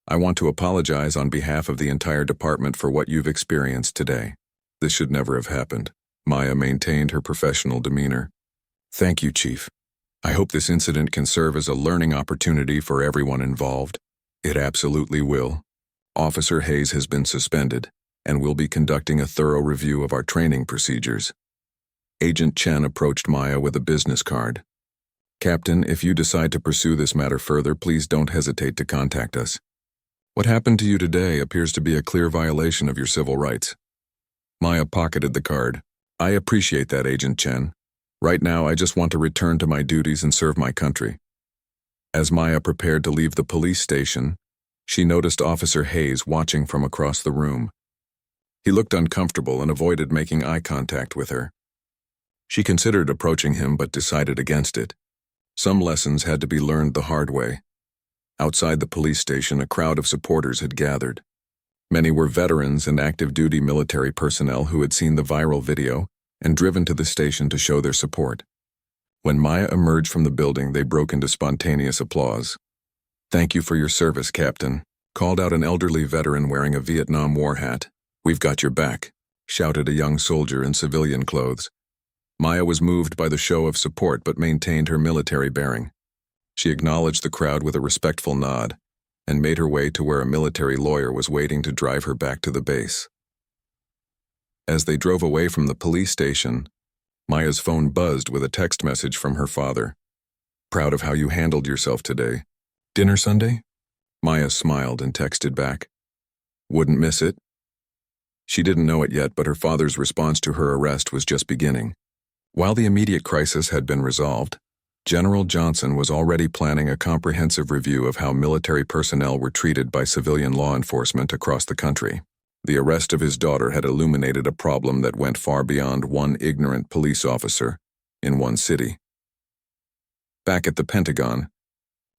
"I want to apologize on behalf of the entire department for what you've experienced today. This should never have happened." Maya maintained her professional demeanor. "Thank you, Chief. I hope this incident can serve as a learning opportunity for everyone involved." "It absolutely will. Officer Hayes has been suspended, and we'll be conducting a thorough review of our training procedures." Agent Chen approached Maya with a business card. "Captain, if you decide to pursue this matter further, please don't hesitate to contact us. What happened to you today appears to be a clear violation of your civil rights." Maya pocketed the card. "I appreciate that, Agent Chen. Right now, I just want to return to my duties and serve my country." As Maya prepared to leave the police station, she noticed Officer Hayes watching from across the room. He looked uncomfortable and avoided making eye contact with her. She considered approaching him but decided against it. Some lessons had to be learned the hard way. Outside the police station, a crowd of supporters had gathered. Many were veterans and active-duty military personnel who had seen the viral video and driven to the station to show their support. When Maya emerged from the building, they broke into spontaneous applause. "Thank you for your service, Captain," called out an elderly veteran wearing a Vietnam War hat. "We've got your back," shouted a young soldier in civilian clothes. Maya was moved by the show of support but maintained her military bearing. She acknowledged the crowd with a respectful nod and made her way to where a military lawyer was waiting to drive her back to the base. As they drove away from the police station, Maya's phone buzzed with a text message from her father. "Proud of how you handled yourself today. Dinner Sunday?" Maya smiled and texted back, "Wouldn't miss it." She didn't know it yet, but her father's response to her arrest was just beginning. While the immediate crisis had been resolved, General Johnson was already planning a comprehensive review of how military personnel were treated by civilian law enforcement across the country. The arrest of his daughter had illuminated a problem that went far beyond one ignorant police officer in one city. Back at the Pentagon,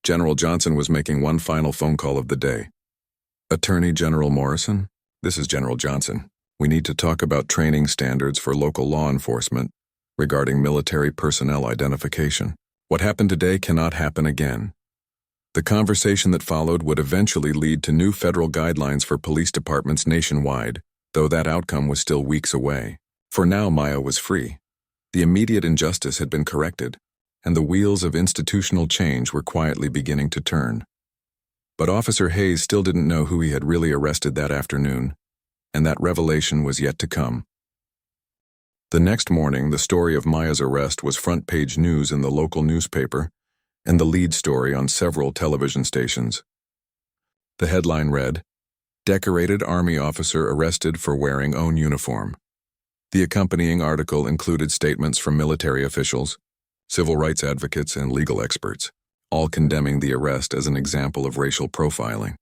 General Johnson was making one final phone call of the day. "Attorney General Morrison, this is General Johnson. We need to talk about training standards for local law enforcement regarding military personnel identification. What happened today cannot happen again." The conversation that followed would eventually lead to new federal guidelines for police departments nationwide, though that outcome was still weeks away. For now, Maya was free. The immediate injustice had been corrected, and the wheels of institutional change were quietly beginning to turn. But Officer Hayes still didn't know who he had really arrested that afternoon, and that revelation was yet to come. The next morning, the story of Maya's arrest was front-page news in the local newspaper and the lead story on several television stations. The headline read, "Decorated Army Officer Arrested for Wearing Own Uniform." The accompanying article included statements from military officials, civil rights advocates, and legal experts, all condemning the arrest as an example of racial profiling.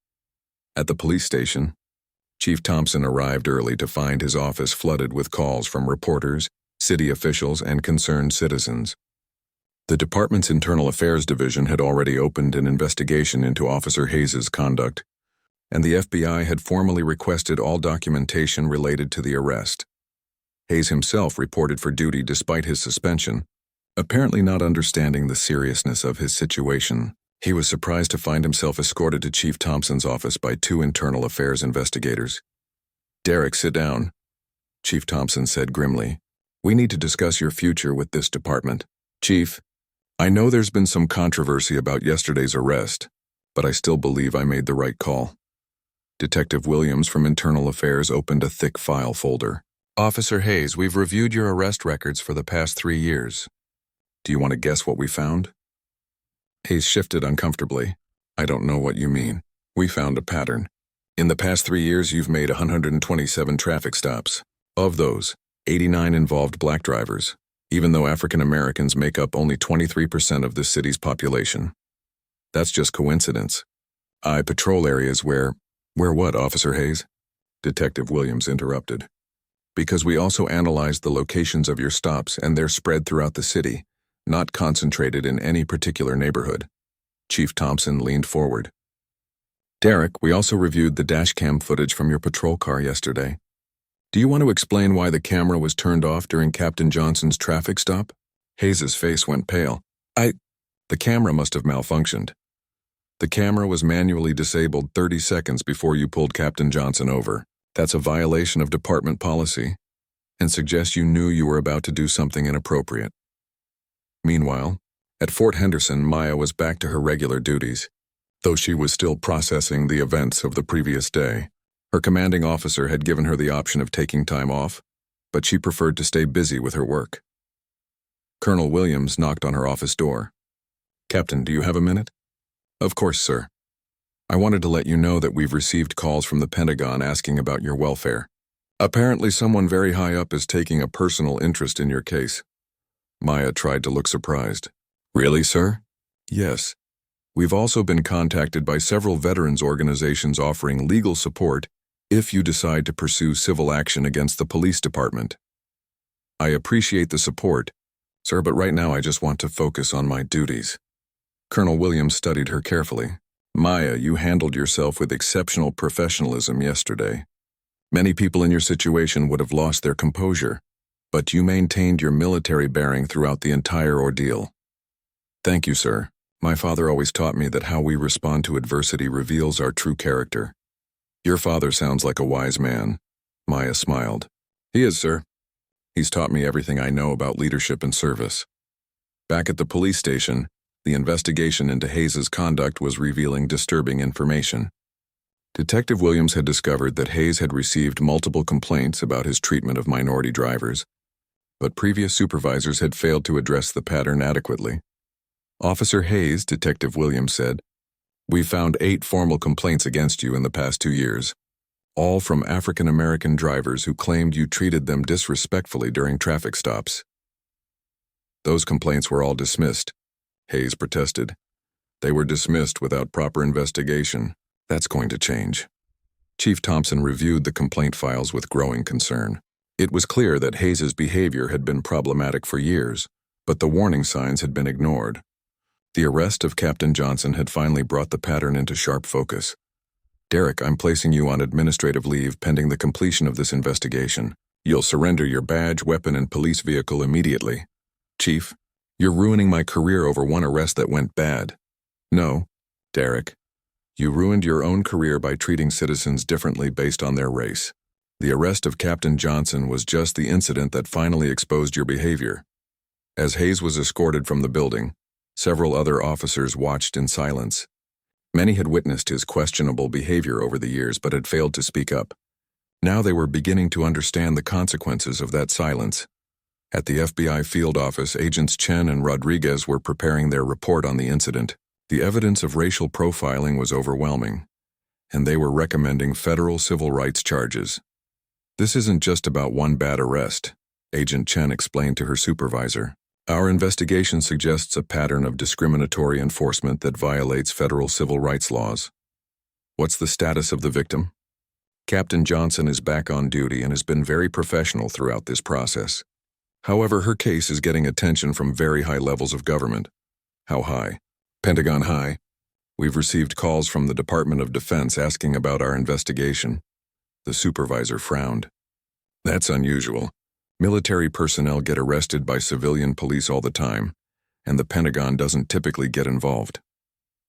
At the police station, Chief Thompson arrived early to find his office flooded with calls from reporters, city officials, and concerned citizens. The department's Internal Affairs Division had already opened an investigation into Officer Hayes's conduct, and the FBI had formally requested all documentation related to the arrest. Hayes himself reported for duty despite his suspension, apparently not understanding the seriousness of his situation. He was surprised to find himself escorted to Chief Thompson's office by two internal affairs investigators. "Derek, sit down," Chief Thompson said grimly. "We need to discuss your future with this department." "Chief, I know there's been some controversy about yesterday's arrest, but I still believe I made the right call." Detective Williams from Internal Affairs opened a thick file folder. "Officer Hayes, we've reviewed your arrest records for the past 3 years. Do you want to guess what we found?" Hayes shifted uncomfortably. "I don't know what you mean." "We found a pattern. In the past 3 years, you've made 127 traffic stops. Of those, 89 involved black drivers, even though African Americans make up only 23% of the city's population. That's just coincidence. I patrol areas where what, Officer Hayes?" Detective Williams interrupted. "Because we also analyzed the locations of your stops, and they're spread throughout the city, not concentrated in any particular neighborhood." Chief Thompson leaned forward. "Derek, we also reviewed the dashcam footage from your patrol car yesterday. Do you want to explain why the camera was turned off during Captain Johnson's traffic stop?" Hayes's face went pale. The camera must have malfunctioned. The camera was manually disabled 30 seconds before you pulled Captain Johnson over. That's a violation of department policy, and suggests you knew you were about to do something inappropriate." Meanwhile, at Fort Henderson, Maya was back to her regular duties, though she was still processing the events of the previous day. Her commanding officer had given her the option of taking time off, but she preferred to stay busy with her work. Colonel Williams knocked on her office door. "Captain, do you have a minute?" "Of course, sir. I wanted to let you know that we've received calls from the Pentagon asking about your welfare. Apparently someone very high up is taking a personal interest in your case." Maya tried to look surprised. "Really, sir?" "Yes. We've also been contacted by several veterans organizations offering legal support if you decide to pursue civil action against the police department. I appreciate the support, sir, but right now I just want to focus on my duties." Colonel Williams studied her carefully. "Maya, you handled yourself with exceptional professionalism yesterday. Many people in your situation would have lost their composure, but you maintained your military bearing throughout the entire ordeal." "Thank you, sir. My father always taught me that how we respond to adversity reveals our true character." "Your father sounds like a wise man." Maya smiled. "He is, sir. He's taught me everything I know about leadership and service." Back at the police station, the investigation into Hayes's conduct was revealing disturbing information. Detective Williams had discovered that Hayes had received multiple complaints about his treatment of minority drivers, but previous supervisors had failed to address the pattern adequately. "Officer Hayes," Detective Williams said, "we found 8 formal complaints against you in the past 2 years, all from African American drivers who claimed you treated them disrespectfully during traffic stops." "Those complaints were all dismissed," Hayes protested. "They were dismissed without proper investigation. That's going to change." Chief Thompson reviewed the complaint files with growing concern. It was clear that Hayes's behavior had been problematic for years, but the warning signs had been ignored. The arrest of Captain Johnson had finally brought the pattern into sharp focus. "Derek, I'm placing you on administrative leave pending the completion of this investigation. You'll surrender your badge, weapon, and police vehicle immediately." "Chief, you're ruining my career over one arrest that went bad." "No, Derek. You ruined your own career by treating citizens differently based on their race. The arrest of Captain Johnson was just the incident that finally exposed your behavior. As Hayes was escorted from the building, several other officers watched in silence. Many had witnessed his questionable behavior over the years but had failed to speak up. Now they were beginning to understand the consequences of that silence. At the FBI field office, Agents Chen and Rodriguez were preparing their report on the incident. The evidence of racial profiling was overwhelming, and they were recommending federal civil rights charges. This isn't just about one bad arrest, Agent Chen explained to her supervisor. Our investigation suggests a pattern of discriminatory enforcement that violates federal civil rights laws. What's the status of the victim? Captain Johnson is back on duty and has been very professional throughout this process. However, her case is getting attention from very high levels of government. How high? Pentagon high. We've received calls from the Department of Defense asking about our investigation. The supervisor frowned. That's unusual. Military personnel get arrested by civilian police all the time, and the Pentagon doesn't typically get involved.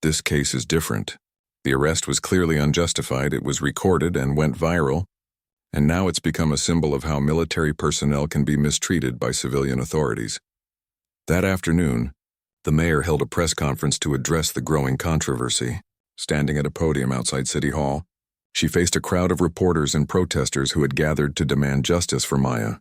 This case is different. The arrest was clearly unjustified, it was recorded and went viral, and now it's become a symbol of how military personnel can be mistreated by civilian authorities. That afternoon, the mayor held a press conference to address the growing controversy. Standing at a podium outside City Hall, she faced a crowd of reporters and protesters who had gathered to demand justice for Maya.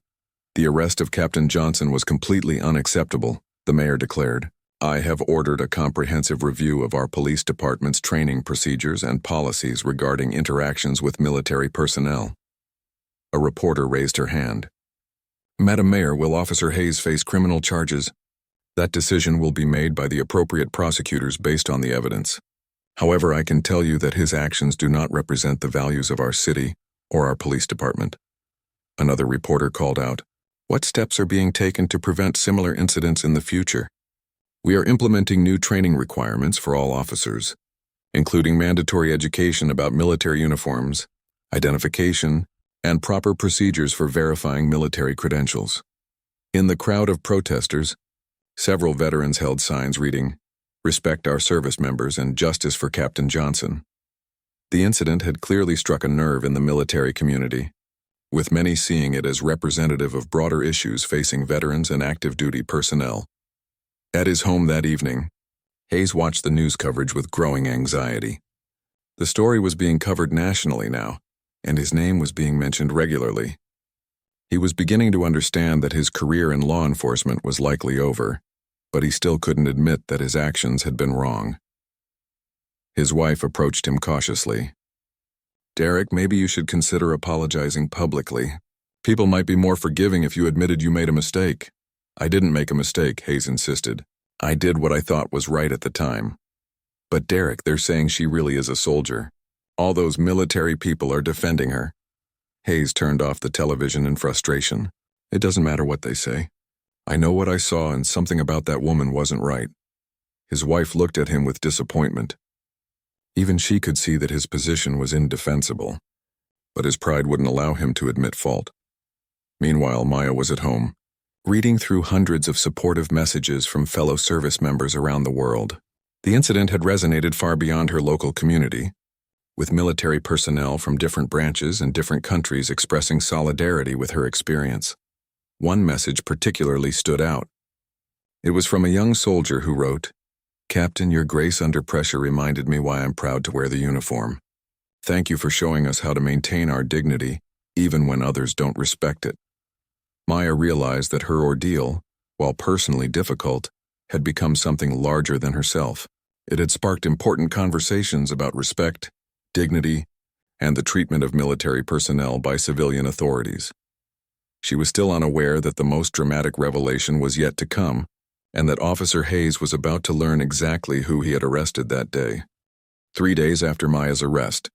The arrest of Captain Johnson was completely unacceptable, the mayor declared. I have ordered a comprehensive review of our police department's training procedures and policies regarding interactions with military personnel. A reporter raised her hand. Madam Mayor, will Officer Hayes face criminal charges? That decision will be made by the appropriate prosecutors based on the evidence. However, I can tell you that his actions do not represent the values of our city or our police department. Another reporter called out, what steps are being taken to prevent similar incidents in the future? We are implementing new training requirements for all officers, including mandatory education about military uniforms, identification, and proper procedures for verifying military credentials. In the crowd of protesters, several veterans held signs reading, "Respect our service members and justice for Captain Johnson." The incident had clearly struck a nerve in the military community, with many seeing it as representative of broader issues facing veterans and active duty personnel. At his home that evening, Hayes watched the news coverage with growing anxiety. The story was being covered nationally now, and his name was being mentioned regularly. He was beginning to understand that his career in law enforcement was likely over, but he still couldn't admit that his actions had been wrong. His wife approached him cautiously. Derek, maybe you should consider apologizing publicly. People might be more forgiving if you admitted you made a mistake. I didn't make a mistake, Hayes insisted. I did what I thought was right at the time. But Derek, they're saying she really is a soldier. All those military people are defending her. Hayes turned off the television in frustration. It doesn't matter what they say. I know what I saw, and something about that woman wasn't right. His wife looked at him with disappointment. Even she could see that his position was indefensible, but his pride wouldn't allow him to admit fault. Meanwhile, Maya was at home, reading through hundreds of supportive messages from fellow service members around the world. The incident had resonated far beyond her local community, with military personnel from different branches and different countries expressing solidarity with her experience. One message particularly stood out. It was from a young soldier who wrote, "Captain, your grace under pressure reminded me why I'm proud to wear the uniform. Thank you for showing us how to maintain our dignity, even when others don't respect it." Maya realized that her ordeal, while personally difficult, had become something larger than herself. It had sparked important conversations about respect, dignity, and the treatment of military personnel by civilian authorities. She was still unaware that the most dramatic revelation was yet to come, and that Officer Hayes was about to learn exactly who he had arrested that day. 3 days after Maya's arrest,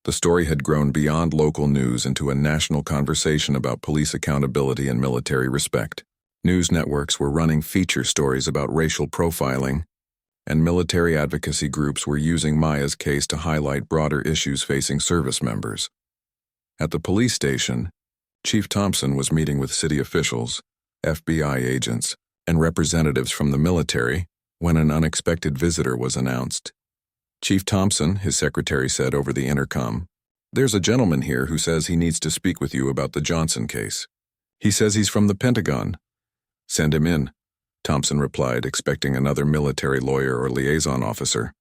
the story had grown beyond local news into a national conversation about police accountability and military respect. News networks were running feature stories about racial profiling, and military advocacy groups were using Maya's case to highlight broader issues facing service members. At the police station, Chief Thompson was meeting with city officials, FBI agents, and representatives from the military when an unexpected visitor was announced. Chief Thompson, his secretary said over the intercom, There's a gentleman here who says he needs to speak with you about the Johnson case. He says he's from the Pentagon. Send him in, Thompson replied, expecting another military lawyer or liaison officer.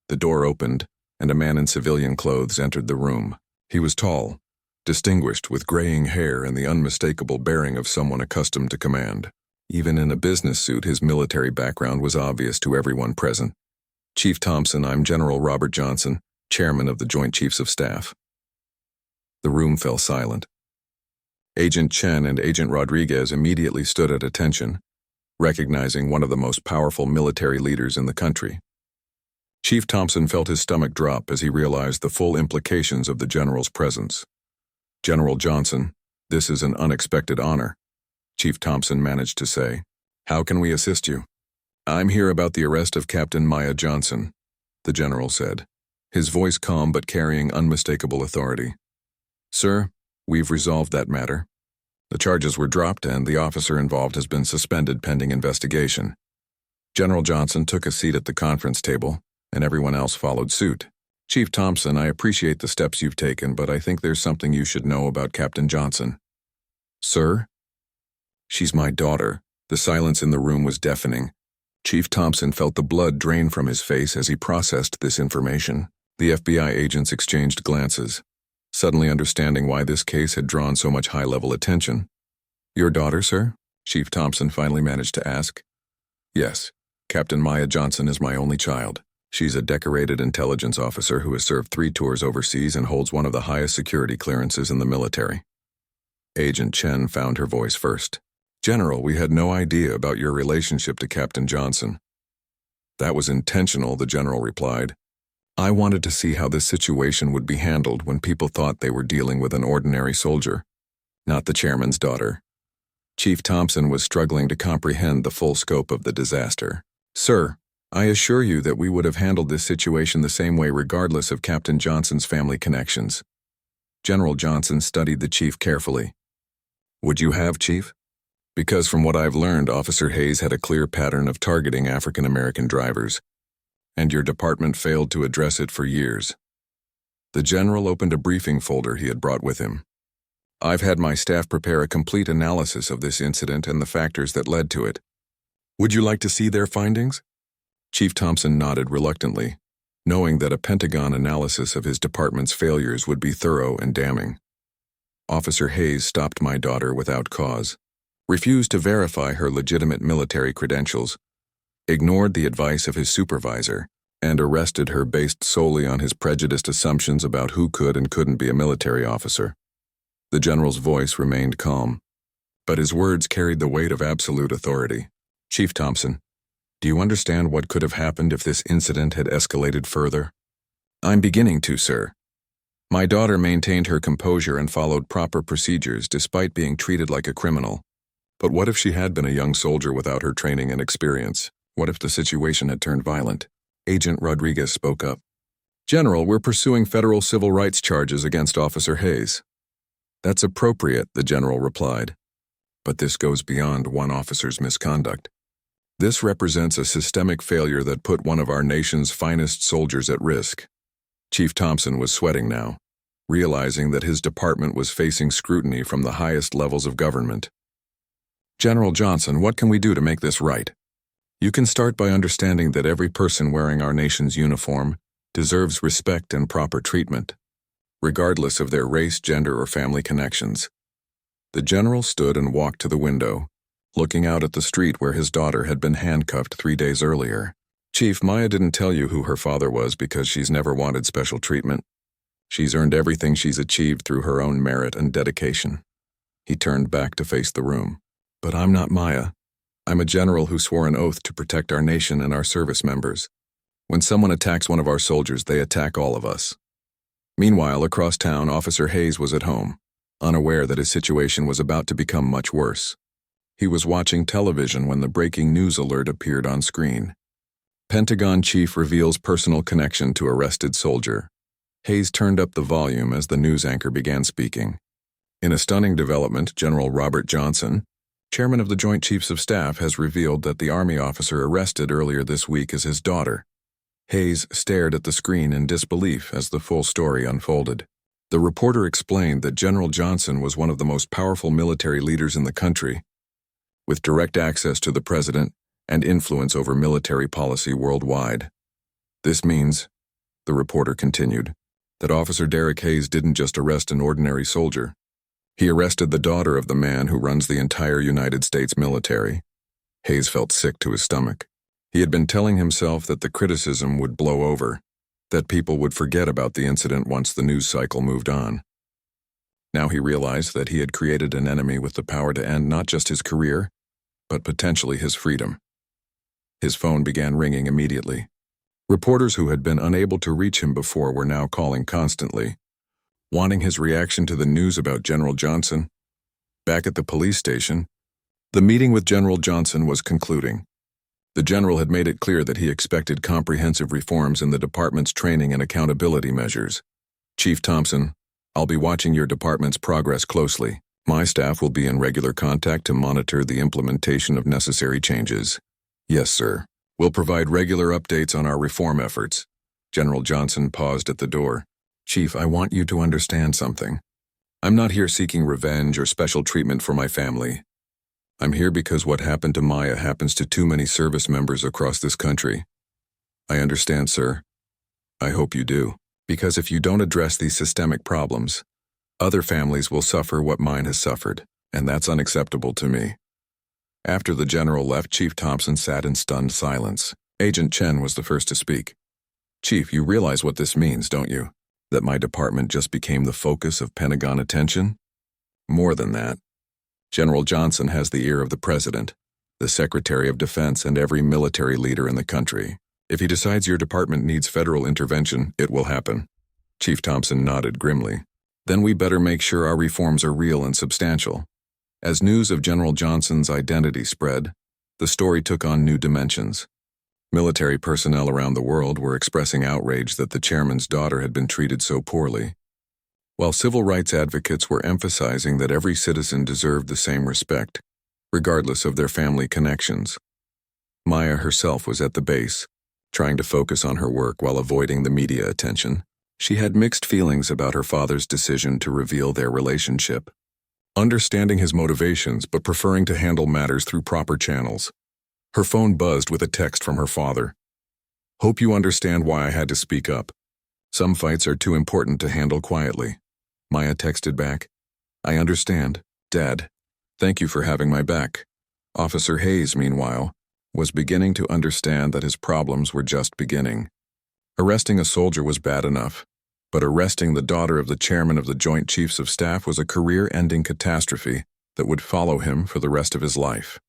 The door opened, and a man in civilian clothes entered the room. He was tall, distinguished, with graying hair and the unmistakable bearing of someone accustomed to command. Even in a business suit, his military background was obvious to everyone present. Chief Thompson, I'm General Robert Johnson, Chairman of the Joint Chiefs of Staff. The room fell silent. Agent Chen and Agent Rodriguez immediately stood at attention, recognizing one of the most powerful military leaders in the country. Chief Thompson felt his stomach drop as he realized the full implications of the general's presence. General Johnson, this is an unexpected honor, Chief Thompson managed to say. How can we assist you? I'm here about the arrest of Captain Maya Johnson, the general said, his voice calm but carrying unmistakable authority. Sir, we've resolved that matter. The charges were dropped and the officer involved has been suspended pending investigation. General Johnson took a seat at the conference table, and everyone else followed suit. Chief Thompson, I appreciate the steps you've taken, but I think there's something you should know about Captain Johnson. Sir? She's my daughter. The silence in the room was deafening. Chief Thompson felt the blood drain from his face as he processed this information. The FBI agents exchanged glances, suddenly understanding why this case had drawn so much high-level attention. Your daughter, sir? Chief Thompson finally managed to ask. Yes, Captain Maya Johnson is my only child. She's a decorated intelligence officer who has served 3 tours overseas and holds one of the highest security clearances in the military. Agent Chen found her voice first. General, we had no idea about your relationship to Captain Johnson. That was intentional, the general replied. I wanted to see how this situation would be handled when people thought they were dealing with an ordinary soldier, not the chairman's daughter. Chief Thompson was struggling to comprehend the full scope of the disaster. Sir, I assure you that we would have handled this situation the same way regardless of Captain Johnson's family connections. General Johnson studied the chief carefully. Would you have, Chief? Because from what I've learned, Officer Hayes had a clear pattern of targeting African-American drivers, and your department failed to address it for years. The general opened a briefing folder he had brought with him. I've had my staff prepare a complete analysis of this incident and the factors that led to it. Would you like to see their findings? Chief Thompson nodded reluctantly, knowing that a Pentagon analysis of his department's failures would be thorough and damning. Officer Hayes stopped my daughter without cause, refused to verify her legitimate military credentials, ignored the advice of his supervisor, and arrested her based solely on his prejudiced assumptions about who could and couldn't be a military officer. The general's voice remained calm, but his words carried the weight of absolute authority. Chief Thompson, do you understand what could have happened if this incident had escalated further? I'm beginning to, sir. My daughter maintained her composure and followed proper procedures despite being treated like a criminal. But what if she had been a young soldier without her training and experience? What if the situation had turned violent? Agent Rodriguez spoke up. General, we're pursuing federal civil rights charges against Officer Hayes. That's appropriate, the general replied. But this goes beyond one officer's misconduct. This represents a systemic failure that put one of our nation's finest soldiers at risk. Chief Thompson was sweating now, realizing that his department was facing scrutiny from the highest levels of government. General Johnson, what can we do to make this right? You can start by understanding that every person wearing our nation's uniform deserves respect and proper treatment, regardless of their race, gender, or family connections. The general stood and walked to the window, looking out at the street where his daughter had been handcuffed 3 days earlier. Chief, Maya didn't tell you who her father was because she's never wanted special treatment. She's earned everything she's achieved through her own merit and dedication. He turned back to face the room. But I'm not Maya. I'm a general who swore an oath to protect our nation and our service members. When someone attacks one of our soldiers, they attack all of us. Meanwhile, across town, Officer Hayes was at home, unaware that his situation was about to become much worse. He was watching television when the breaking news alert appeared on screen. Pentagon chief reveals personal connection to arrested soldier. Hayes turned up the volume as the news anchor began speaking. In a stunning development, General Robert Johnson, Chairman of the Joint Chiefs of Staff, has revealed that the Army officer arrested earlier this week is his daughter. Hayes stared at the screen in disbelief as the full story unfolded. The reporter explained that General Johnson was one of the most powerful military leaders in the country, with direct access to the president and influence over military policy worldwide. This means, the reporter continued, that Officer Derek Hayes didn't just arrest an ordinary soldier. He arrested the daughter of the man who runs the entire United States military. Hayes felt sick to his stomach. He had been telling himself that the criticism would blow over, that people would forget about the incident once the news cycle moved on. Now he realized that he had created an enemy with the power to end not just his career, but potentially his freedom. His phone began ringing immediately. Reporters who had been unable to reach him before were now calling constantly, wanting his reaction to the news about General Johnson. Back at the police station, the meeting with General Johnson was concluding. The general had made it clear that he expected comprehensive reforms in the department's training and accountability measures. Chief Thompson, I'll be watching your department's progress closely. My staff will be in regular contact to monitor the implementation of necessary changes. Yes, sir. We'll provide regular updates on our reform efforts. General Johnson paused at the door. Chief, I want you to understand something. I'm not here seeking revenge or special treatment for my family. I'm here because what happened to Maya happens to too many service members across this country. I understand, sir. I hope you do. Because if you don't address these systemic problems, other families will suffer what mine has suffered, and that's unacceptable to me. After the general left, Chief Thompson sat in stunned silence. Agent Chen was the first to speak. Chief, you realize what this means, don't you? That my department just became the focus of Pentagon attention? More than that. General Johnson has the ear of the President, the Secretary of Defense, and every military leader in the country. If he decides your department needs federal intervention, it will happen. Chief Thompson nodded grimly. Then we better make sure our reforms are real and substantial. As news of General Johnson's identity spread, the story took on new dimensions. Military personnel around the world were expressing outrage that the chairman's daughter had been treated so poorly, while civil rights advocates were emphasizing that every citizen deserved the same respect, regardless of their family connections. Maya herself was at the base, trying to focus on her work while avoiding the media attention. She had mixed feelings about her father's decision to reveal their relationship, understanding his motivations but preferring to handle matters through proper channels. Her phone buzzed with a text from her father. Hope you understand why I had to speak up. Some fights are too important to handle quietly. Maya texted back. I understand, Dad. Thank you for having my back. Officer Hayes, meanwhile, was beginning to understand that his problems were just beginning. Arresting a soldier was bad enough, but arresting the daughter of the chairman of the Joint Chiefs of Staff was a career-ending catastrophe that would follow him for the rest of his life.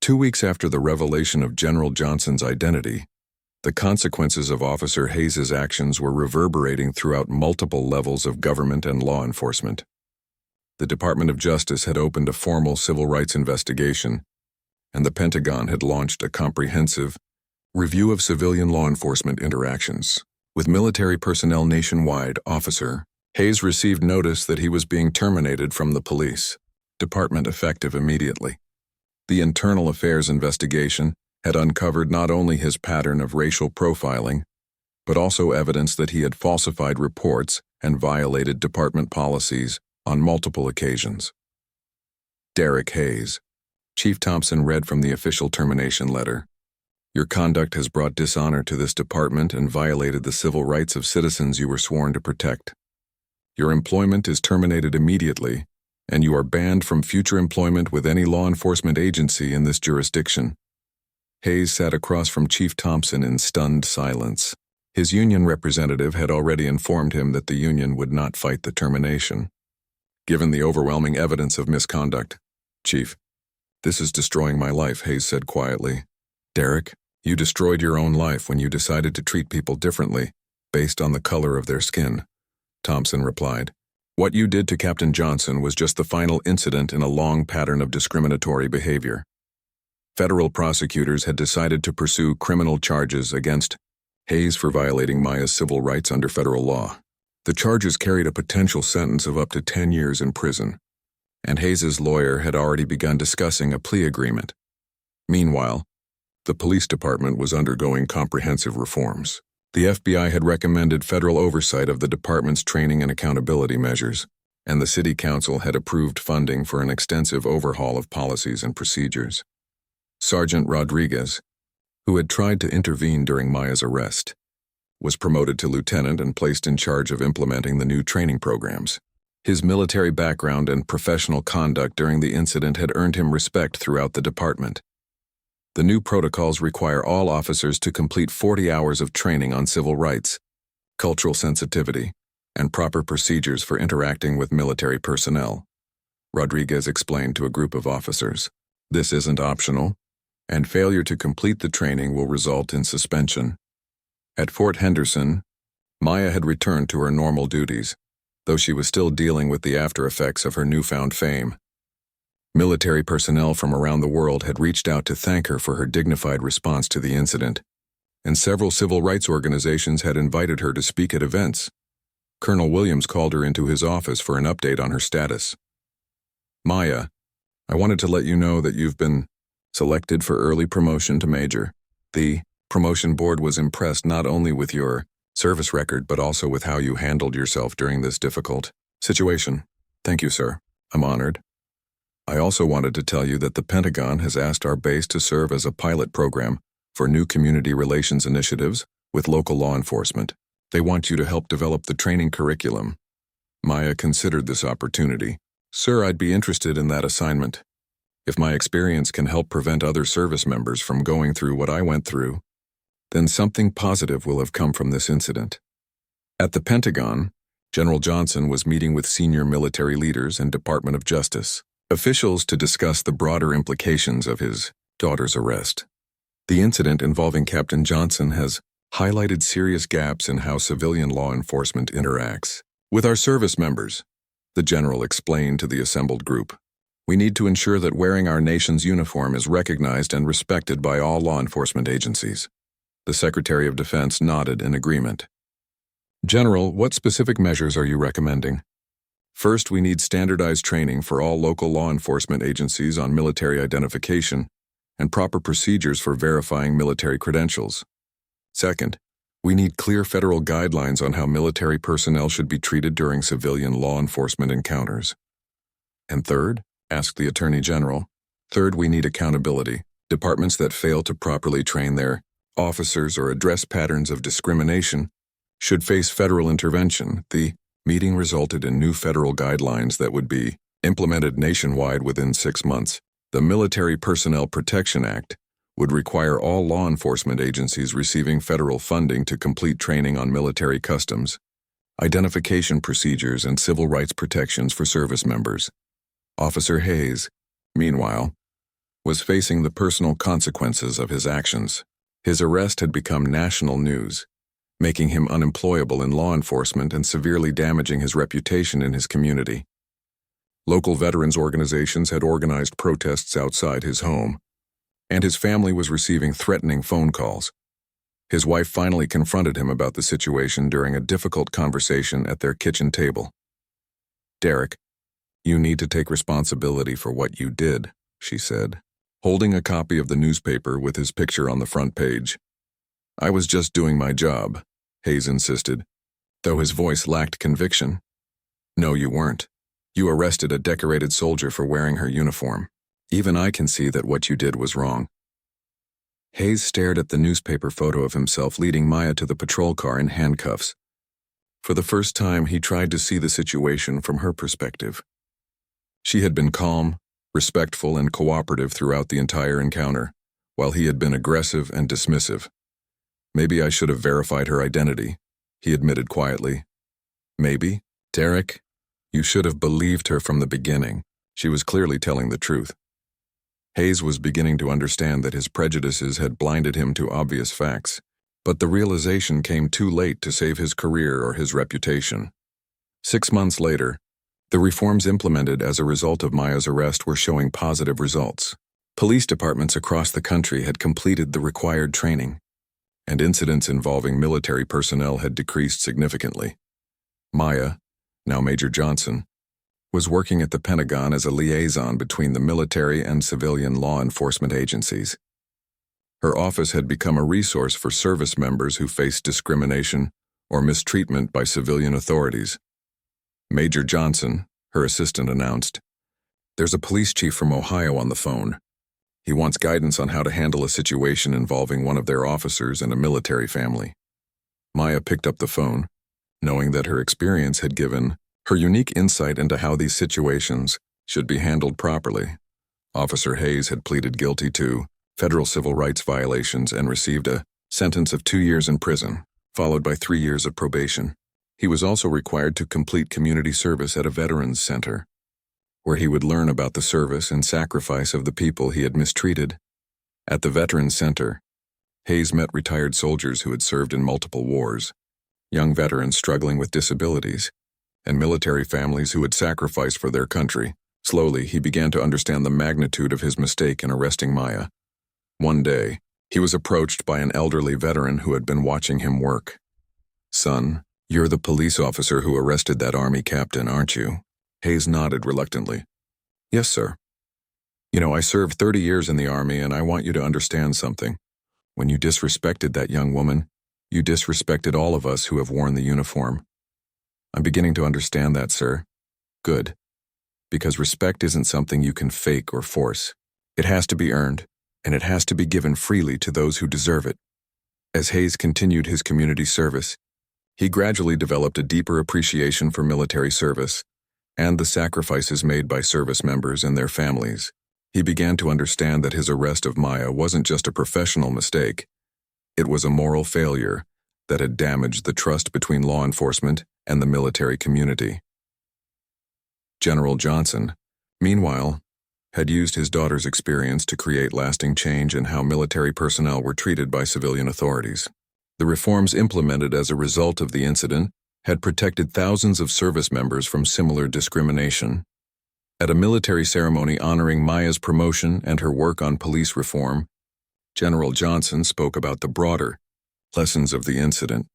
2 weeks after the revelation of General Johnson's identity, the consequences of Officer Hayes's actions were reverberating throughout multiple levels of government and law enforcement. The Department of Justice had opened a formal civil rights investigation, and the Pentagon had launched a comprehensive review of civilian law enforcement interactions. With military personnel nationwide, Officer Hayes received notice that he was being terminated from the police department effective immediately. The internal affairs investigation had uncovered not only his pattern of racial profiling, but also evidence that he had falsified reports and violated department policies on multiple occasions. Derek Hayes. Chief Thompson read from the official termination letter. Your conduct has brought dishonor to this department and violated the civil rights of citizens you were sworn to protect. Your employment is terminated immediately, and you are banned from future employment with any law enforcement agency in this jurisdiction. Hayes sat across from Chief Thompson in stunned silence. His union representative had already informed him that the union would not fight the termination. Given the overwhelming evidence of misconduct, Chief, this is destroying my life, Hayes said quietly. Derek, you destroyed your own life when you decided to treat people differently, based on the color of their skin, Thompson replied. What you did to Captain Johnson was just the final incident in a long pattern of discriminatory behavior. Federal prosecutors had decided to pursue criminal charges against Hayes for violating Maya's civil rights under federal law. The charges carried a potential sentence of up to 10 years in prison, and Hayes's lawyer had already begun discussing a plea agreement. Meanwhile, the police department was undergoing comprehensive reforms. The FBI had recommended federal oversight of the department's training and accountability measures, and the City Council had approved funding for an extensive overhaul of policies and procedures. Sergeant Rodriguez, who had tried to intervene during Maya's arrest, was promoted to lieutenant and placed in charge of implementing the new training programs. His military background and professional conduct during the incident had earned him respect throughout the department. The new protocols require all officers to complete 40 hours of training on civil rights, cultural sensitivity, and proper procedures for interacting with military personnel. Rodriguez explained to a group of officers, "This isn't optional, and failure to complete the training will result in suspension." At Fort Henderson, Maya had returned to her normal duties, though she was still dealing with the after-effects of her newfound fame. Military personnel from around the world had reached out to thank her for her dignified response to the incident, and several civil rights organizations had invited her to speak at events. Colonel Williams called her into his office for an update on her status. "Maya, I wanted to let you know that you've been selected for early promotion to major. The promotion board was impressed not only with your service record but also with how you handled yourself during this difficult situation." "Thank you, sir. I'm honored. I also wanted to tell you that the Pentagon has asked our base to serve as a pilot program for new community relations initiatives with local law enforcement. They want you to help develop the training curriculum." Maya considered this opportunity. "Sir, I'd be interested in that assignment. If my experience can help prevent other service members from going through what I went through, then something positive will have come from this incident." At the Pentagon, General Johnson was meeting with senior military leaders and Department of Justice officials to discuss the broader implications of his daughter's arrest. The incident involving Captain Johnson has highlighted serious gaps in how civilian law enforcement interacts with our service members, the general explained to the assembled group. "We need to ensure that wearing our nation's uniform is recognized and respected by all law enforcement agencies." The Secretary of Defense nodded in agreement. "General, what specific measures are you recommending?" "First, we need standardized training for all local law enforcement agencies on military identification and proper procedures for verifying military credentials. Second, we need clear federal guidelines on how military personnel should be treated during civilian law enforcement encounters. And third," asked the Attorney General, "third, we need accountability. Departments that fail to properly train their officers or address patterns of discrimination should face federal intervention." The meeting resulted in new federal guidelines that would be implemented nationwide within 6 months. The Military Personnel Protection Act would require all law enforcement agencies receiving federal funding to complete training on military customs, identification procedures, and civil rights protections for service members. Officer Hayes, meanwhile, was facing the personal consequences of his actions. His arrest had become national news, making him unemployable in law enforcement and severely damaging his reputation in his community. Local veterans organizations had organized protests outside his home, and his family was receiving threatening phone calls. His wife finally confronted him about the situation during a difficult conversation at their kitchen table. "Derek, you need to take responsibility for what you did," she said, holding a copy of the newspaper with his picture on the front page. "I was just doing my job," Hayes insisted, though his voice lacked conviction. "No, you weren't. You arrested a decorated soldier for wearing her uniform. Even I can see that what you did was wrong." Hayes stared at the newspaper photo of himself leading Maya to the patrol car in handcuffs. For the first time, he tried to see the situation from her perspective. She had been calm, respectful, and cooperative throughout the entire encounter, while he had been aggressive and dismissive. "Maybe I should have verified her identity," he admitted quietly. "Maybe? Derek, you should have believed her from the beginning. She was clearly telling the truth." Hayes was beginning to understand that his prejudices had blinded him to obvious facts, but the realization came too late to save his career or his reputation. 6 months later, the reforms implemented as a result of Maya's arrest were showing positive results. Police departments across the country had completed the required training, and incidents involving military personnel had decreased significantly. Maya, now Major Johnson, was working at the Pentagon as a liaison between the military and civilian law enforcement agencies. Her office had become a resource for service members who faced discrimination or mistreatment by civilian authorities. Major Johnson, her assistant, announced, "There's a police chief from Ohio on the phone. He wants guidance on how to handle a situation involving one of their officers and a military family." Maya picked up the phone, knowing that her experience had given her unique insight into how these situations should be handled properly. Officer Hayes had pleaded guilty to federal civil rights violations and received a sentence of 2 years in prison, followed by 3 years of probation. He was also required to complete community service at a veterans center, where he would learn about the service and sacrifice of the people he had mistreated. At the Veterans Center, Hayes met retired soldiers who had served in multiple wars, young veterans struggling with disabilities, and military families who had sacrificed for their country. Slowly, he began to understand the magnitude of his mistake in arresting Maya. One day, he was approached by an elderly veteran who had been watching him work. "Son, you're the police officer who arrested that Army captain, aren't you?" Hayes nodded reluctantly. "Yes, sir. I served 30 years in the Army, and I want you to understand something. When you disrespected that young woman, you disrespected all of us who have worn the uniform." "I'm beginning to understand that, sir." "Good. Because respect isn't something you can fake or force. It has to be earned, and it has to be given freely to those who deserve it." As Hayes continued his community service, he gradually developed a deeper appreciation for military service and the sacrifices made by service members and their families. He began to understand that his arrest of Maya wasn't just a professional mistake. It was a moral failure that had damaged the trust between law enforcement and the military community. General Johnson, meanwhile, had used his daughter's experience to create lasting change in how military personnel were treated by civilian authorities. The reforms implemented as a result of the incident had protected thousands of service members from similar discrimination. At a military ceremony honoring Maya's promotion and her work on police reform, General Johnson spoke about the broader lessons of the incident.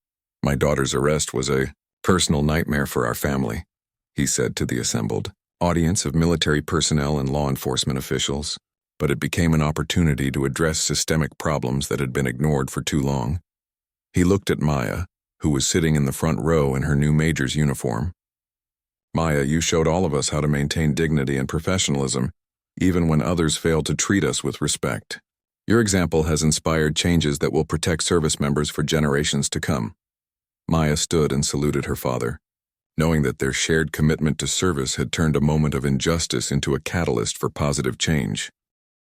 "My daughter's arrest was a personal nightmare for our family," he said to the assembled audience of military personnel and law enforcement officials, "but it became an opportunity to address systemic problems that had been ignored for too long." He looked at Maya, who was sitting in the front row in her new major's uniform. "Maya, you showed all of us how to maintain dignity and professionalism, even when others failed to treat us with respect. Your example has inspired changes that will protect service members for generations to come." Maya stood and saluted her father, knowing that their shared commitment to service had turned a moment of injustice into a catalyst for positive change.